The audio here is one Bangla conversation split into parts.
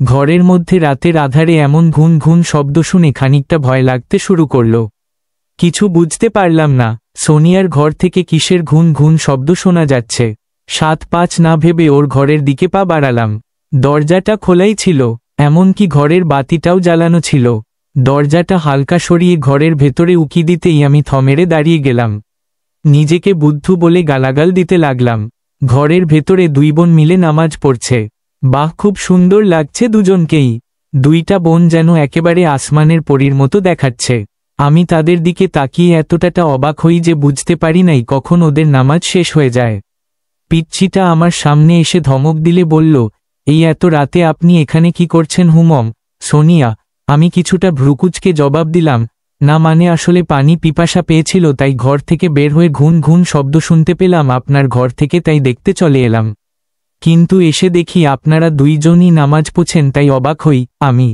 ঘরের মধ্যে রাতের আধারে এমন ঘুন ঘুন শব্দ শুনে খানিকটা ভয় লাগতে শুরু করল। কিছু বুঝতে পারলাম না, সোনিয়ার ঘর থেকে কিসের ঘুন ঘুন শব্দ শোনা যাচ্ছে। 7-5 না ভেবে ওর ঘরের দিকে পা বাড়ালাম। দরজাটা খোলাই ছিল, এমনকি ঘরের বাতিটাও জ্বালানো ছিল। দরজাটা হালকা সরিয়ে ঘরের ভেতরে উকি দিতেই আমি থমেরে দাঁড়িয়ে গেলাম। নিজেকে বুদ্ধু বলে গালাগাল দিতে লাগলাম। ঘরের ভেতরে 2 বোন মিলে নামাজ পড়ছে। বাহ, খুব সুন্দর লাগছে দুজনকেই। 2টা বোন যেন একেবারে আসমানের পরীর মতো দেখাচ্ছে। আমি তাদের দিকে তাকিয়ে এতটাটা অবাক হই যে বুঝতে পারি নাই কখন ওদের নামাজ শেষ হয়ে যায়। পিচ্চিটা আমার সামনে এসে ধমক দিলে বলল, এই এত রাতে আপনি এখানে কি করছেন হুমম? সোনিয়া, আমি কিছুটা ভ্রুকুচকে জবাব দিলাম, না মানে আসলে পানি পিপাসা পেয়েছিল, তাই ঘর থেকে বের হয়ে ঘুন ঘুন শব্দ শুনতে পেলাম আপনার ঘর থেকে, তাই দেখতে চলে এলাম। কিন্তু এসে দেখি আপনারা 2 জনই নামাজ পড়ছেন, তাই অবাক হই আমি।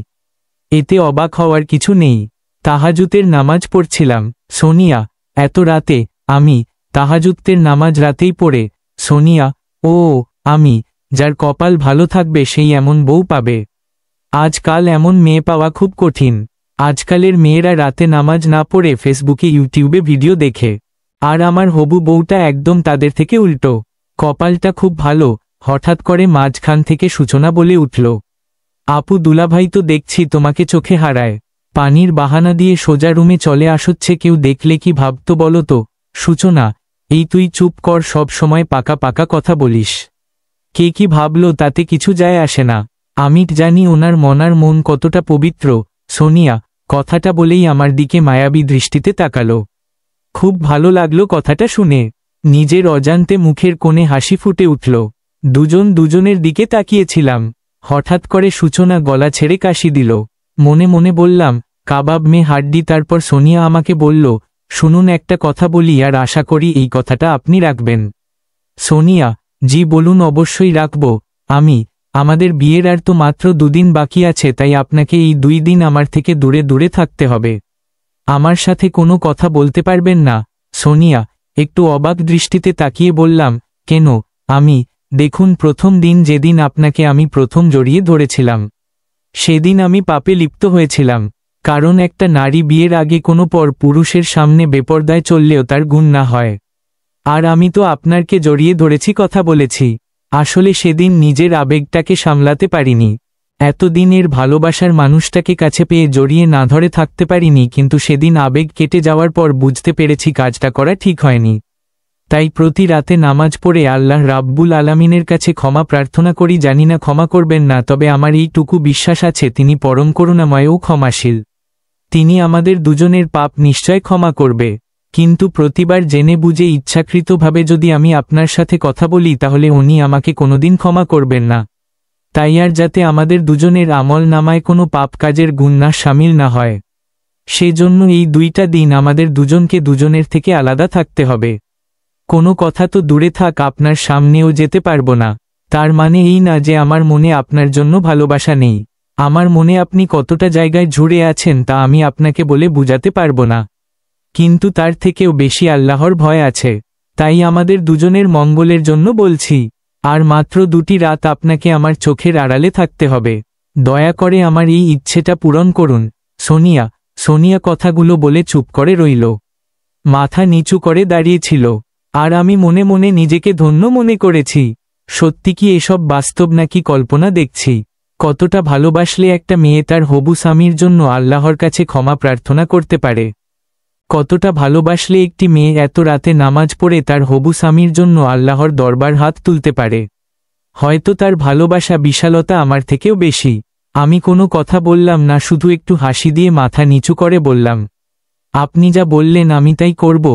এতে অবাক হওয়ার কিছু নেই, তাহাজ্জুদের নামাজ পড়ছিলাম। সোনিয়া, এত রাতে? আমি তাহাজ্জুদের নামাজ রাতেই পড়ে? সোনিয়া, ও, আমি, যার কপাল ভালো থাকবে সেই এমন বউ পাবে। আজকাল এমন মেয়ে পাওয়া খুব কঠিন। আজকালের মেয়েরা রাতে নামাজ না পড়ে ফেসবুকে ইউটিউবে ভিডিও দেখে, আর আমার হবু বউটা একদম তাদের থেকে উল্টো। কপালটা খুব ভালো। হঠাৎ করে মাঝখান থেকে সূচনা বলে উঠল, আপু দুলাভাই তো দেখছি তোমাকে চোখে হারায়। পানির বাহানা দিয়ে সোজা রুমে চলে আসছে, কেউ দেখলে কি ভাবতো বলো তো? সূচনা, এই তুই চুপ কর, সব সময় পাকা পাকা কথা বলিস। কে কি ভাবলো তাতে কিছু যায় আসে না। আমি জানি ওনার মন কতটা পবিত্র। সোনিয়া কথাটা বলেই আমার দিকে মায়াবী দৃষ্টিতে তাকালো। খুব ভালো লাগলো কথাটা শুনে। নিজের অজান্তে মুখের কোণে হাসি ফুটে উঠল। দুজনের দিকে তাকিয়েছিলাম। হঠাৎ করে সূচনা গলা ছেড়ে কাশি দিল। মনে মনে বললাম, কাবাব মে হাড্ডি। তারপর সোনিয়া আমাকে বলল, শুনুন একটা কথা বলি, আর আশা করি এই কথাটা আপনি রাখবেন। সোনিয়া, জি বলুন। অবশ্যই রাখব। আমাদের বিয়ের আর তো মাত্র 2 দিন বাকি আছে, তাই আপনাকে এই 2 দিন আমার থেকে দূরে দূরে থাকতে হবে। আমার সাথে কোনো কথা বলতে পারবেন না? সোনিয়া একটু অবাক দৃষ্টিতে তাকিয়ে বললাম, কেন? দেখুন, প্রথম দিন যেদিন আপনাকে আমি প্রথম জড়িয়ে ধরেছিলাম, সেদিন আমি পাপে লিপ্ত হয়েছিলাম। কারণ একটা নারী বিয়ের আগে কোনো পুরুষের সামনে বেপরদায় চললেও তার গুনাহ হয়। আর আমি তো আপনাকে জড়িয়ে ধরেছি, কথা বলেছি। আসলে সেদিন নিজের আবেগটাকে সামলাতে পারিনি। এতদিনের ভালোবাসার মানুষটাকে কাছে পেয়ে জড়িয়ে না ধরে থাকতে পারিনি, কিন্তু সেদিন আবেগ কেটে যাওয়ার পর বুঝতে পেরেছি কাজটা করা ঠিক হয়নি। তাই প্রতি রাতে নামাজ পড়ে আল্লাহ রাব্বুল আলামিনের কাছে ক্ষমা প্রার্থনা করি। জানি না ক্ষমা করবেন না, তবে আমার এইটুকু বিশ্বাস আছে তিনি পরম করুণাময় ও ক্ষমাশীল। তিনি আমাদের দুজনের পাপ নিশ্চয় ক্ষমা করবে। কিন্তু প্রতিবার জেনে বুঝে ইচ্ছাকৃতভাবে যদি আমি আপনার সাথে কথা বলি, তাহলে উনি আমাকে কোনোদিন ক্ষমা করবেন না। তাই আর যাতে আমাদের দুজনের আমল নামায় কোনো পাপ কাজের গুনাহ শামিল না হয়, সেজন্য এই 2টা দিন আমাদের দুজনকে দুজনের থেকে আলাদা থাকতে হবে। কোনো কথা তো দূরে থাক, আপনার সামনেও যেতে পারবো না। তার মানে এই না যে আমার মনে আপনার জন্য ভালোবাসা নেই। আমার মনে আপনি কতটা জায়গায় জুড়ে আছেন তা আমি আপনাকে বলে বুঝাতে পারবো না। কিন্তু তার থেকেও বেশি আল্লাহর ভয় আছে। তাই আমাদের দুজনের মঙ্গলের জন্য বলছি। আর মাত্র 2টি রাত আপনাকে আমার চোখের আড়ালে থাকতে হবে। দয়া করে আমার এই ইচ্ছেটা পূরণ করুন। সোনিয়া কথাগুলো বলে চুপ করে রইল। মাথা নিচু করে দাঁড়িয়েছিল। আর আমি মনে মনে নিজেকে ধন্য মনে করেছি। সত্যি কি এসব বাস্তব নাকি কল্পনা দেখছি? কতটা ভালোবাসলে একটা মেয়ে তার হবু স্বামীর জন্য আল্লাহর কাছে ক্ষমা প্রার্থনা করতে পারে? কতটা ভালোবাসলে একটি মেয়ে এত রাতে নামাজ পড়ে তার হবু স্বামীর জন্য আল্লাহর দরবার হাত তুলতে পারে? হয়তো তার ভালোবাসা বিশালতা আমার থেকেও বেশি। আমি কোনো কথা বললাম না, শুধু একটু হাসি দিয়ে মাথা নিচু করে বললাম, আপনি যা বললেন আমি তাই করব।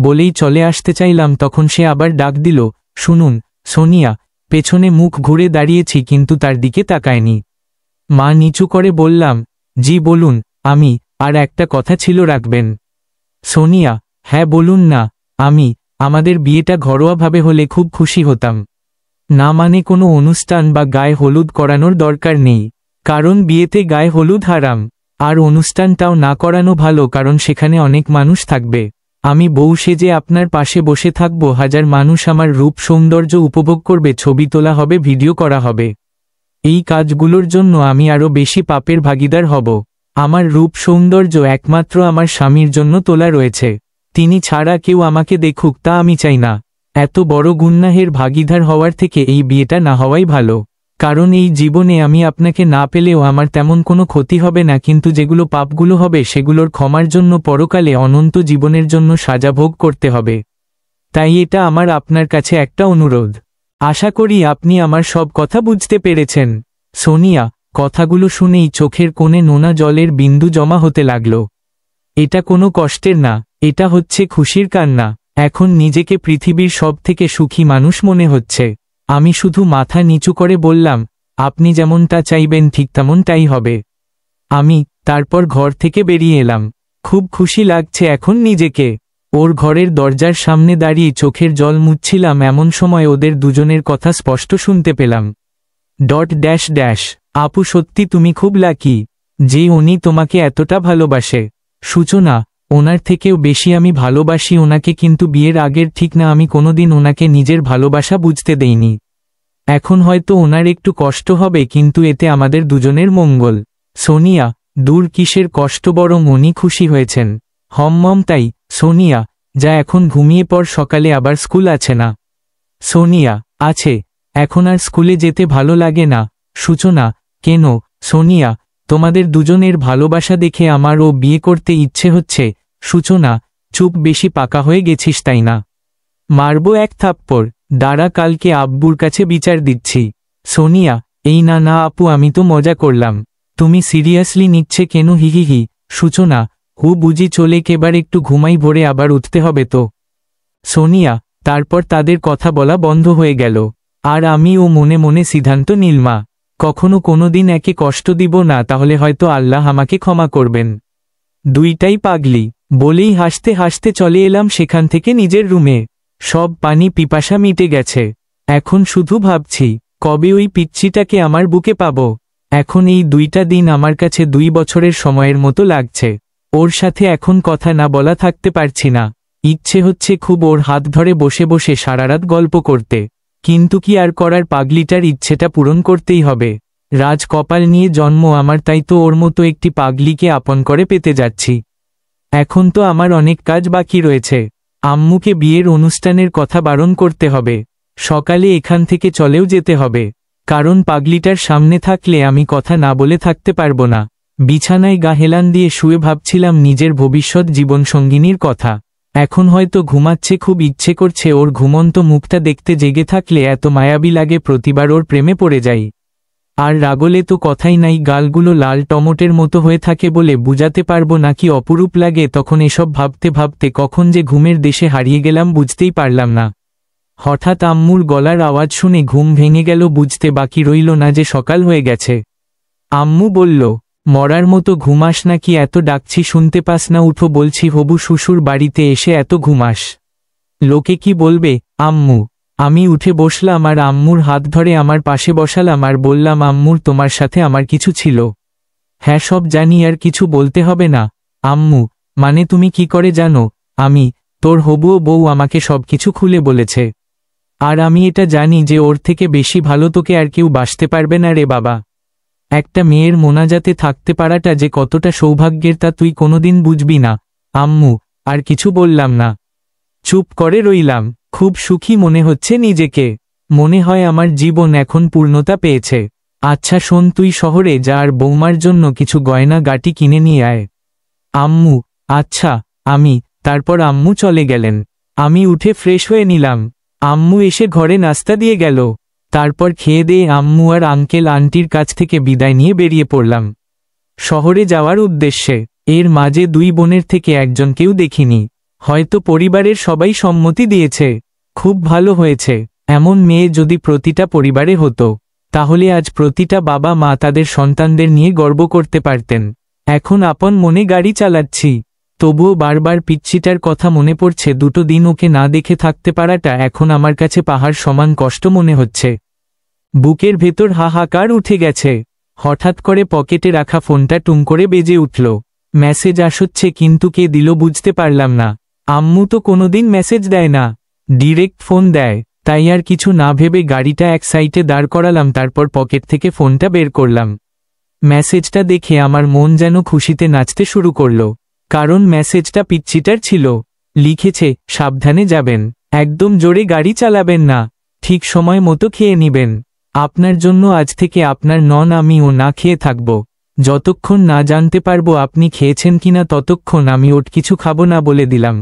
বলেই চলে আসতে চাইলাম, তখন সে আবার ডাক দিল, শুনুন। সোনিয়া পেছনে মুখ ঘুরে দাঁড়িয়েছি, কিন্তু তার দিকে তাকায়নি। মা নিচু করে বললাম, জি বলুন। আর একটা কথা ছিল, রাখবেন? সোনিয়া, হ্যাঁ বলুন না। আমাদের বিয়েটা ঘরোয়াভাবে হলে খুব খুশি হতাম। না মানে কোনো অনুষ্ঠান বা গায়ে হলুদ করানোর দরকার নেই, কারণ বিয়েতে গায়ে হলুদ হারাম। আর অনুষ্ঠানটাও না করানো ভালো, কারণ সেখানে অনেক মানুষ থাকবে। আমি বউ সেজে আপনার পাশে বসে থাকব, 1000 মানুষ আমার রূপ সৌন্দর্য উপভোগ করবে, ছবি তোলা হবে, ভিডিও করা হবে। এই কাজগুলোর জন্য আমি আরও বেশি পাপের ভাগীদার হব। আমার রূপ সৌন্দর্য একমাত্র আমার স্বামীর জন্য তোলা রয়েছে, তিনি ছাড়া কেউ আমাকে দেখুক তা আমি চাই না। এত বড় গুনাহের ভাগীদার হওয়ার থেকে এই বিয়েটা না হওয়াই ভালো, কারণ এই জীবনে আমি আপনাকে না পেলেও আমার তেমন কোনো ক্ষতি হবে না, কিন্তু যেগুলো পাপগুলো হবে সেগুলোর ক্ষমার জন্য পরকালে অনন্ত জীবনের জন্য সাজা ভোগ করতে হবে। তাই এটা আমার আপনার কাছে একটা অনুরোধ। আশা করি আপনি আমার সব কথা বুঝতে পেরেছেন। সোনিয়া কথাগুলো শুনেই চোখের কোণে নোনা জলের বিন্দু জমা হতে লাগল। এটা কোনো কষ্টের না, এটা হচ্ছে খুশির কান্না। এখন নিজেকে পৃথিবীর সব থেকে সুখী মানুষ মনে হচ্ছে। আমি শুধু মাথা নিচু করে বললাম, আপনি যেমনটা চাইবেন ঠিক তেমনটাই হবে। তারপর ঘর থেকে বেরিয়ে এলাম। খুব খুশি লাগছে এখন নিজেকে। ওর ঘরের দরজার সামনে দাঁড়িয়ে চোখের জল মুছছিলাম, এমন সময় ওদের দুজনের কথা স্পষ্ট শুনতে পেলাম। আপু সত্যি তুমি খুব লাকি যে উনি তোমাকে এতটা ভালোবাসে। সূচনা, ওনার থেকেও বেশি আমি ভালোবাসি ওনাকে, কিন্তু বিয়ের আগের ঠিক না আমি কোনোদিন ওনাকে নিজের ভালোবাসা বুঝতে দেইনি। এখন হয়তো ওনার একটু কষ্ট হবে, কিন্তু এতে আমাদের দুজনের মঙ্গল। সোনিয়া, দূর কিসের কষ্ট, বরং উনি খুশি হয়েছেন। তাই। সোনিয়া, যা এখন ঘুমিয়ে পড়, সকালে আবার স্কুল আছে না? সোনিয়া, আছে, এখন আর স্কুলে যেতে ভালো লাগে না। সূচনা, কেন? সোনিয়া, তোমাদের দুজনের ভালোবাসা দেখে আমারও বিয়ে করতে ইচ্ছে হচ্ছে। সূচনা, চুপ, বেশি পাকা হয়ে গেছিস তাই না? মারবো এক থাপ্পড়, দাঁড়া, কালকে আব্বুর কাছে বিচার দিচ্ছি। সোনিয়া, এই না না আপু, আমি তো মজা করলাম, তুমি সিরিয়াসলি নিচ্ছে কেন? হিহিহি। সূচনা, বুঝি চলে কেবার একটু ঘুমাই, ভোরে আবার উঠতে হবে তো। সোনিয়া, তারপর তাদের কথা বলা বন্ধ হয়ে গেল। আর আমিও মনে মনে সিদ্ধান্ত নিলমা, কখনো কোনোদিন একে কষ্ট দিব না, তাহলে হয়তো আল্লাহ আমাকে ক্ষমা করবেন। দুইটাই পাগলি বলেই হাসতে হাসতে চলে এলাম সেখান থেকে নিজের রুমে। সব পানি পিপাসা মিটে গেছে। এখন শুধু ভাবছি কবে ওই পিচ্চিটাকে আমার বুকে পাবো। এখন এই 2টা দিন আমার কাছে 2 বছরের সময়ের মতো লাগছে। ওর সাথে এখন কথা না বলা থাকতে পারছি না। ইচ্ছে হচ্ছে খুব ওর হাত ধরে বসে বসে সারারাত গল্প করতে, কিন্তু কি আর করার, পাগলিটার ইচ্ছেটা পূরণ করতেই হবে। রাজ কপাল নিয়ে জন্ম আমার, তাই তো ওর মতো একটি পাগলিকে আপন করে পেতে যাচ্ছি। এখন তো আমার অনেক কাজ বাকি রয়েছে। আম্মুকে বিয়ের অনুষ্ঠানের কথা বারণ করতে হবে, সকালে এখান থেকে চলেও যেতে হবে, কারণ পাগলিটার সামনে থাকলে আমি কথা না বলে থাকতে পারবো না। বিছানায় গা হেলান দিয়ে শুয়ে ভাবছিলাম নিজের ভবিষ্যৎ জীবনসঙ্গিনীর কথা। এখন হয়তো ঘুমাচ্ছে, খুব ইচ্ছে করছে ওর ঘুমন্ত মুখটা দেখতে, জেগে থাকলে এত মায়াবী লাগে, প্রতিবার ওর প্রেমে পড়ে যাই। আর রাগলে তো কথাই নাই, গালগুলো লাল টমেটোর মতো হয়ে থাকে, বলে বুঝাতে পারবো না কি অপরূপ লাগে। তখন এসব ভাবতে ভাবতে কখন যে ঘুমের দেশে হারিয়ে গেলাম বুঝতেই পারলাম না। হঠাৎ আম্মুর গলার আওয়াজ শুনে ঘুম ভেঙে গেল, বুঝতে বাকি রইল না যে সকাল হয়ে গেছে। আম্মু বলল, মরার মতো ঘুমাস নাকি? এত ডাকছি শুনতে পাস না? উঠো বলছি, হবু শ্বশুর বাড়িতে এসে এত ঘুমাস, লোকে কি বলবে? আম্মু। আমি উঠে বসলাম আর আম্মুর হাত ধরে আমার পাশে বসালাম আর বললাম, আম্মুর তোমার সাথে আমার কিছু ছিল। হ্যাঁ সব জানি, আর কিছু বলতে হবে না। আম্মু, মানে তুমি কি করে জানো? আমি, তোর হবুও বউ আমাকে সবকিছু খুলে বলেছে। আর আমি এটা জানি যে ওর থেকে বেশি ভালো তোকে আর কেউ বাসতে পারবে না রে বাবা। একটা মেয়ের মোনাজাতে থাকতে পারাটা যে কতটা সৌভাগ্যের তা তুই কোনোদিন বুঝবি না। আম্মু, আর কিছু বললাম না, চুপ করে রইলাম। খুব সুখী মনে হচ্ছে নিজেকে, মনে হয় আমার জীবন এখন পূর্ণতা পেয়েছে। আচ্ছা শোন, তুই শহরে যা আর বৌমার জন্য কিছু গয়না গাটি কিনে নিয়ে আয়। আম্মু, আচ্ছা। তারপর আম্মু চলে গেলেন। আমি উঠে ফ্রেশ হয়ে নিলাম। আম্মু এসে ঘরে নাস্তা দিয়ে গেল। তারপর খেয়ে দিয়ে আম্মু আর আঙ্কেল আন্টির কাছ থেকে বিদায় নিয়ে বেরিয়ে পড়লাম শহরে যাওয়ার উদ্দেশ্যে। এর মাঝে 2 বোনের থেকে একজনকেও দেখিনি, হয়তো পরিবারের সবাই সম্মতি দিয়েছে। খুব ভালো হয়েছে। এমন মেয়ে যদি প্রতিটা পরিবারে হতো, তাহলে আজ প্রতিটা বাবা মা তাদের সন্তানদের নিয়ে গর্ব করতে পারতেন। এখন আপন মনে গাড়ি চালাচ্ছি, তবুও বারবার পিচ্চিটার কথা মনে পড়ছে। 2 দিন ওকে না দেখে থাকতে পারাটা এখন আমার কাছে পাহাড় সমান কষ্ট মনে হচ্ছে। বুকের ভেতর হাহাকার উঠে গেছে। হঠাৎ করে পকেটে রাখা ফোনটা টুং করে বেজে উঠল। মেসেজ আসছে, কিন্তু কে দিল বুঝতে পারলাম না। আম্মু তো কোনোদিন মেসেজ দেয় না, ডিরেক্ট ফোন দেয়। তাই আর কিছু না ভেবে গাড়িটা এক সাইডে দাঁড় করালাম, তারপর পকেট থেকে ফোনটা বের করলাম। মেসেজটা দেখে আমার মন যেন খুশিতে নাচতে শুরু করলো, কারণ মেসেজটা পিচ্চিটার ছিল। লিখেছে, সাবধানে যাবেন, একদম জোরে গাড়ি চালাবেন না, ঠিক সময় মতো খেয়ে নিবেন। আপনার জন্য আজ থেকে আপনার নন আমিও না খেয়ে থাকব। যতক্ষণ না জানতে পারবো আপনি খেয়েছেন কিনা ততক্ষণ আমি ওট কিছু খাবো না বলে দিলাম।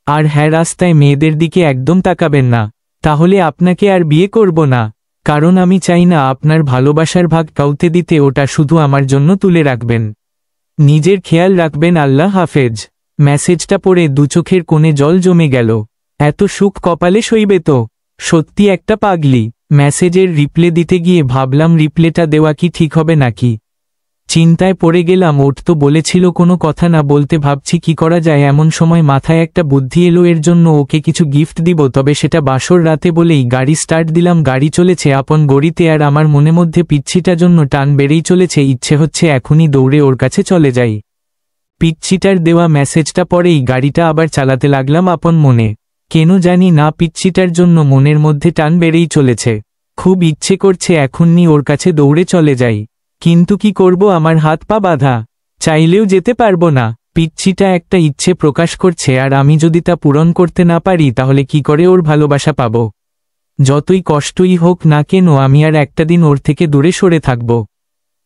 আর হ্যাঁ, রাস্তায় মেয়েদের দিকে একদম তাকাবেন না, তাহলে আপনাকে আর বিয়ে করব না, কারণ আমি চাই না আপনার ভালোবাসার ভাগ কাউকে দিতে, ওটা শুধু আমার জন্য তুলে রাখবেন। নিজের খেয়াল রাখবেন, আল্লাহ হাফেজ। মেসেজটা পড়ে দু চোখের কোণে জল জমে গেল। এত সুখ কপালে সইবে তো? সত্যি একটা পাগলি। মেসেজের রিপ্লে দিতে গিয়ে ভাবলাম রিপ্লেটা দেওয়া কি ঠিক হবে নাকি। চিন্তায় পড়ে গেলাম, ওট তো বলেছিল কোনো কথা না বলতে, ভাবছি কি করা যায়। এমন সময় মাথায় একটা বুদ্ধি এলো, এর জন্য ওকে কিছু গিফট দিব, তবে সেটা বাসর রাতে বলেই গাড়ি স্টার্ট দিলাম। গাড়ি চলেছে আপন গড়িতে, আর আমার মনের মধ্যে পিচ্ছিটার জন্য টান বেড়েই চলেছে। ইচ্ছে হচ্ছে এখনই দৌড়ে ওর কাছে চলে যাই। পিচ্ছিটার দেওয়া মেসেজটা পরেই গাড়িটা আবার চালাতে লাগলাম আপন মনে। কেন জানি না পিচ্ছিটার জন্য মনের মধ্যে টান বেড়েই চলেছে। খুব ইচ্ছে করছে এখনই ওর কাছে দৌড়ে চলে যাই, কিন্তু কি করব, আমার হাত পা বাঁধা, চাইলেও যেতে পারবো না। পিচ্ছিটা একটা ইচ্ছে প্রকাশ করছে, আর আমি যদি তা পূরণ করতে না পারি তাহলে কি করে ওর ভালোবাসা পাবো। যতই কষ্টই হোক না কেন আমি আর একটা দিন ওর থেকে দূরে সরে থাকব।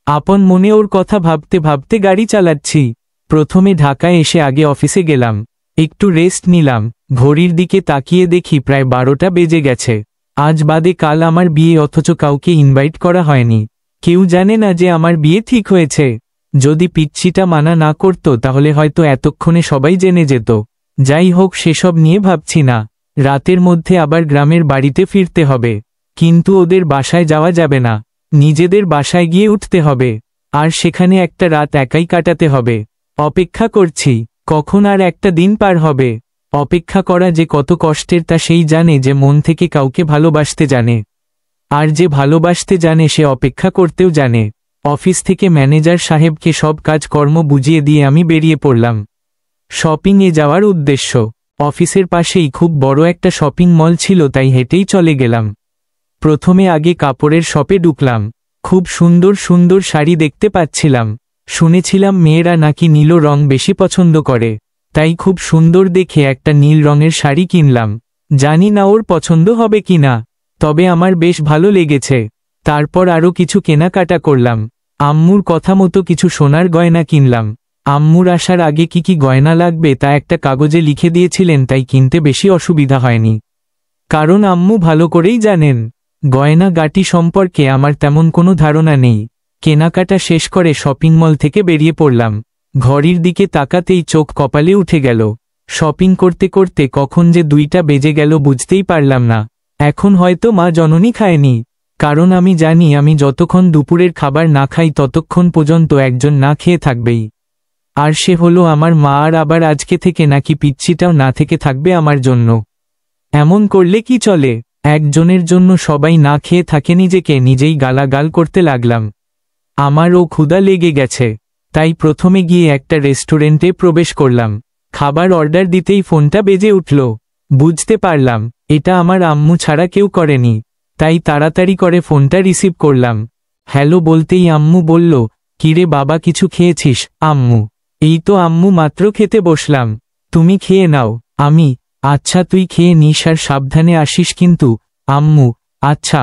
আপন মনে ওর কথা ভাবতে ভাবতে গাড়ি চালাচ্ছি। প্রথমে ঢাকায় এসে আগে অফিসে গেলাম, একটু রেস্ট নিলাম। ঘড়ির দিকে তাকিয়ে দেখি প্রায় 12টা বেজে গেছে। আজ বাদে কাল আমার বিয়ে, অথচ কাউকে ইনভাইট করা হয়নি। কেউ জানে না যে আমার বিয়ে ঠিক হয়েছে। যদি পিচ্ছিটা মানা না করত তাহলে হয়তো এতক্ষণে সবাই জেনে যেত। যাই হোক, সেসব নিয়ে ভাবছি না। রাতের মধ্যে আবার গ্রামের বাড়িতে ফিরতে হবে, কিন্তু ওদের বাসায় যাওয়া যাবে না, নিজেদের বাসায় গিয়ে উঠতে হবে, আর সেখানে একটা রাত একাই কাটাতে হবে। অপেক্ষা করছি, কখন আর একটা দিন পার হবে। অপেক্ষা করা যে কত কষ্টের তা সেই জানে যে মন থেকে কাউকে ভালোবাসতে জানে, আর যে ভালোবাসতে জানে সে অপেক্ষা করতেও জানে। অফিস থেকে ম্যানেজার সাহেবকে সব কাজকর্ম বুঝিয়ে দিয়ে আমি বেরিয়ে পড়লাম শপিংয়ে যাওয়ার উদ্দেশ্য। অফিসের পাশেই খুব বড় একটা শপিং মল ছিল, তাই হেঁটেই চলে গেলাম। প্রথমে আগে কাপড়ের শপে ঢুকলাম। খুব সুন্দর সুন্দর শাড়ি দেখতে পাচ্ছিলাম। শুনেছিলাম মেয়েরা নাকি নীল রং বেশি পছন্দ করে, তাই খুব সুন্দর দেখে একটা নীল রঙের শাড়ি কিনলাম। জানি না ওর পছন্দ হবে কিনা, তবে আমার বেশ ভালো লেগেছে। তারপর আরও কিছু কেনাকাটা করলাম। আম্মুর কথা মতো কিছু সোনার গয়না কিনলাম। আম্মুর আসার আগে কি কি গয়না লাগবে তা একটা কাগজে লিখে দিয়েছিলেন, তাই কিনতে বেশি অসুবিধা হয়নি, কারণ আম্মু ভালো করেই জানেন গয়না গাটি সম্পর্কে আমার তেমন কোনো ধারণা নেই। কেনাকাটা শেষ করে শপিং মল থেকে বেরিয়ে পড়লাম। ঘড়ির দিকে তাকাতেই চোখ কপালে উঠে গেল। শপিং করতে করতে কখন যে 2টা বেজে গেল বুঝতেই পারলাম না। এখন হয়তো মা জননী খায়নি, কারণ আমি জানি আমি যতক্ষণ দুপুরের খাবার না খাই ততক্ষণ পর্যন্ত একজন না খেয়ে থাকবেই, আর সে হলো আমার মা। আর আবার আজকে থেকে নাকি পিচ্ছিটাও না থেকে থাকবে আমার জন্য। এমন করলে কি চলে? একজনের জন্য সবাই না খেয়ে থাকে, নিজেকে নিজেই গালাগাল করতে লাগলাম। আমারও ক্ষুধা লেগে গেছে, তাই প্রথমে গিয়ে একটা রেস্টুরেন্টে প্রবেশ করলাম। খাবার অর্ডার দিতেই ফোনটা বেজে উঠল। বুঝতে পারলাম এটা আমার আম্মু ছাড়া কেউ করেনি, তাই তাড়াতাড়ি করে ফোনটা রিসিভ করলাম। হ্যালো বলতেই আম্মু বলল, কিরে বাবা, কিছু খেয়েছিস? আম্মু, এই তো আম্মু মাত্র খেতে বসলাম, তুমি খেয়ে নাও। আমি, আচ্ছা তুই খেয়ে নিস আর সাবধানে আসিস কিন্তু। আম্মু, আচ্ছা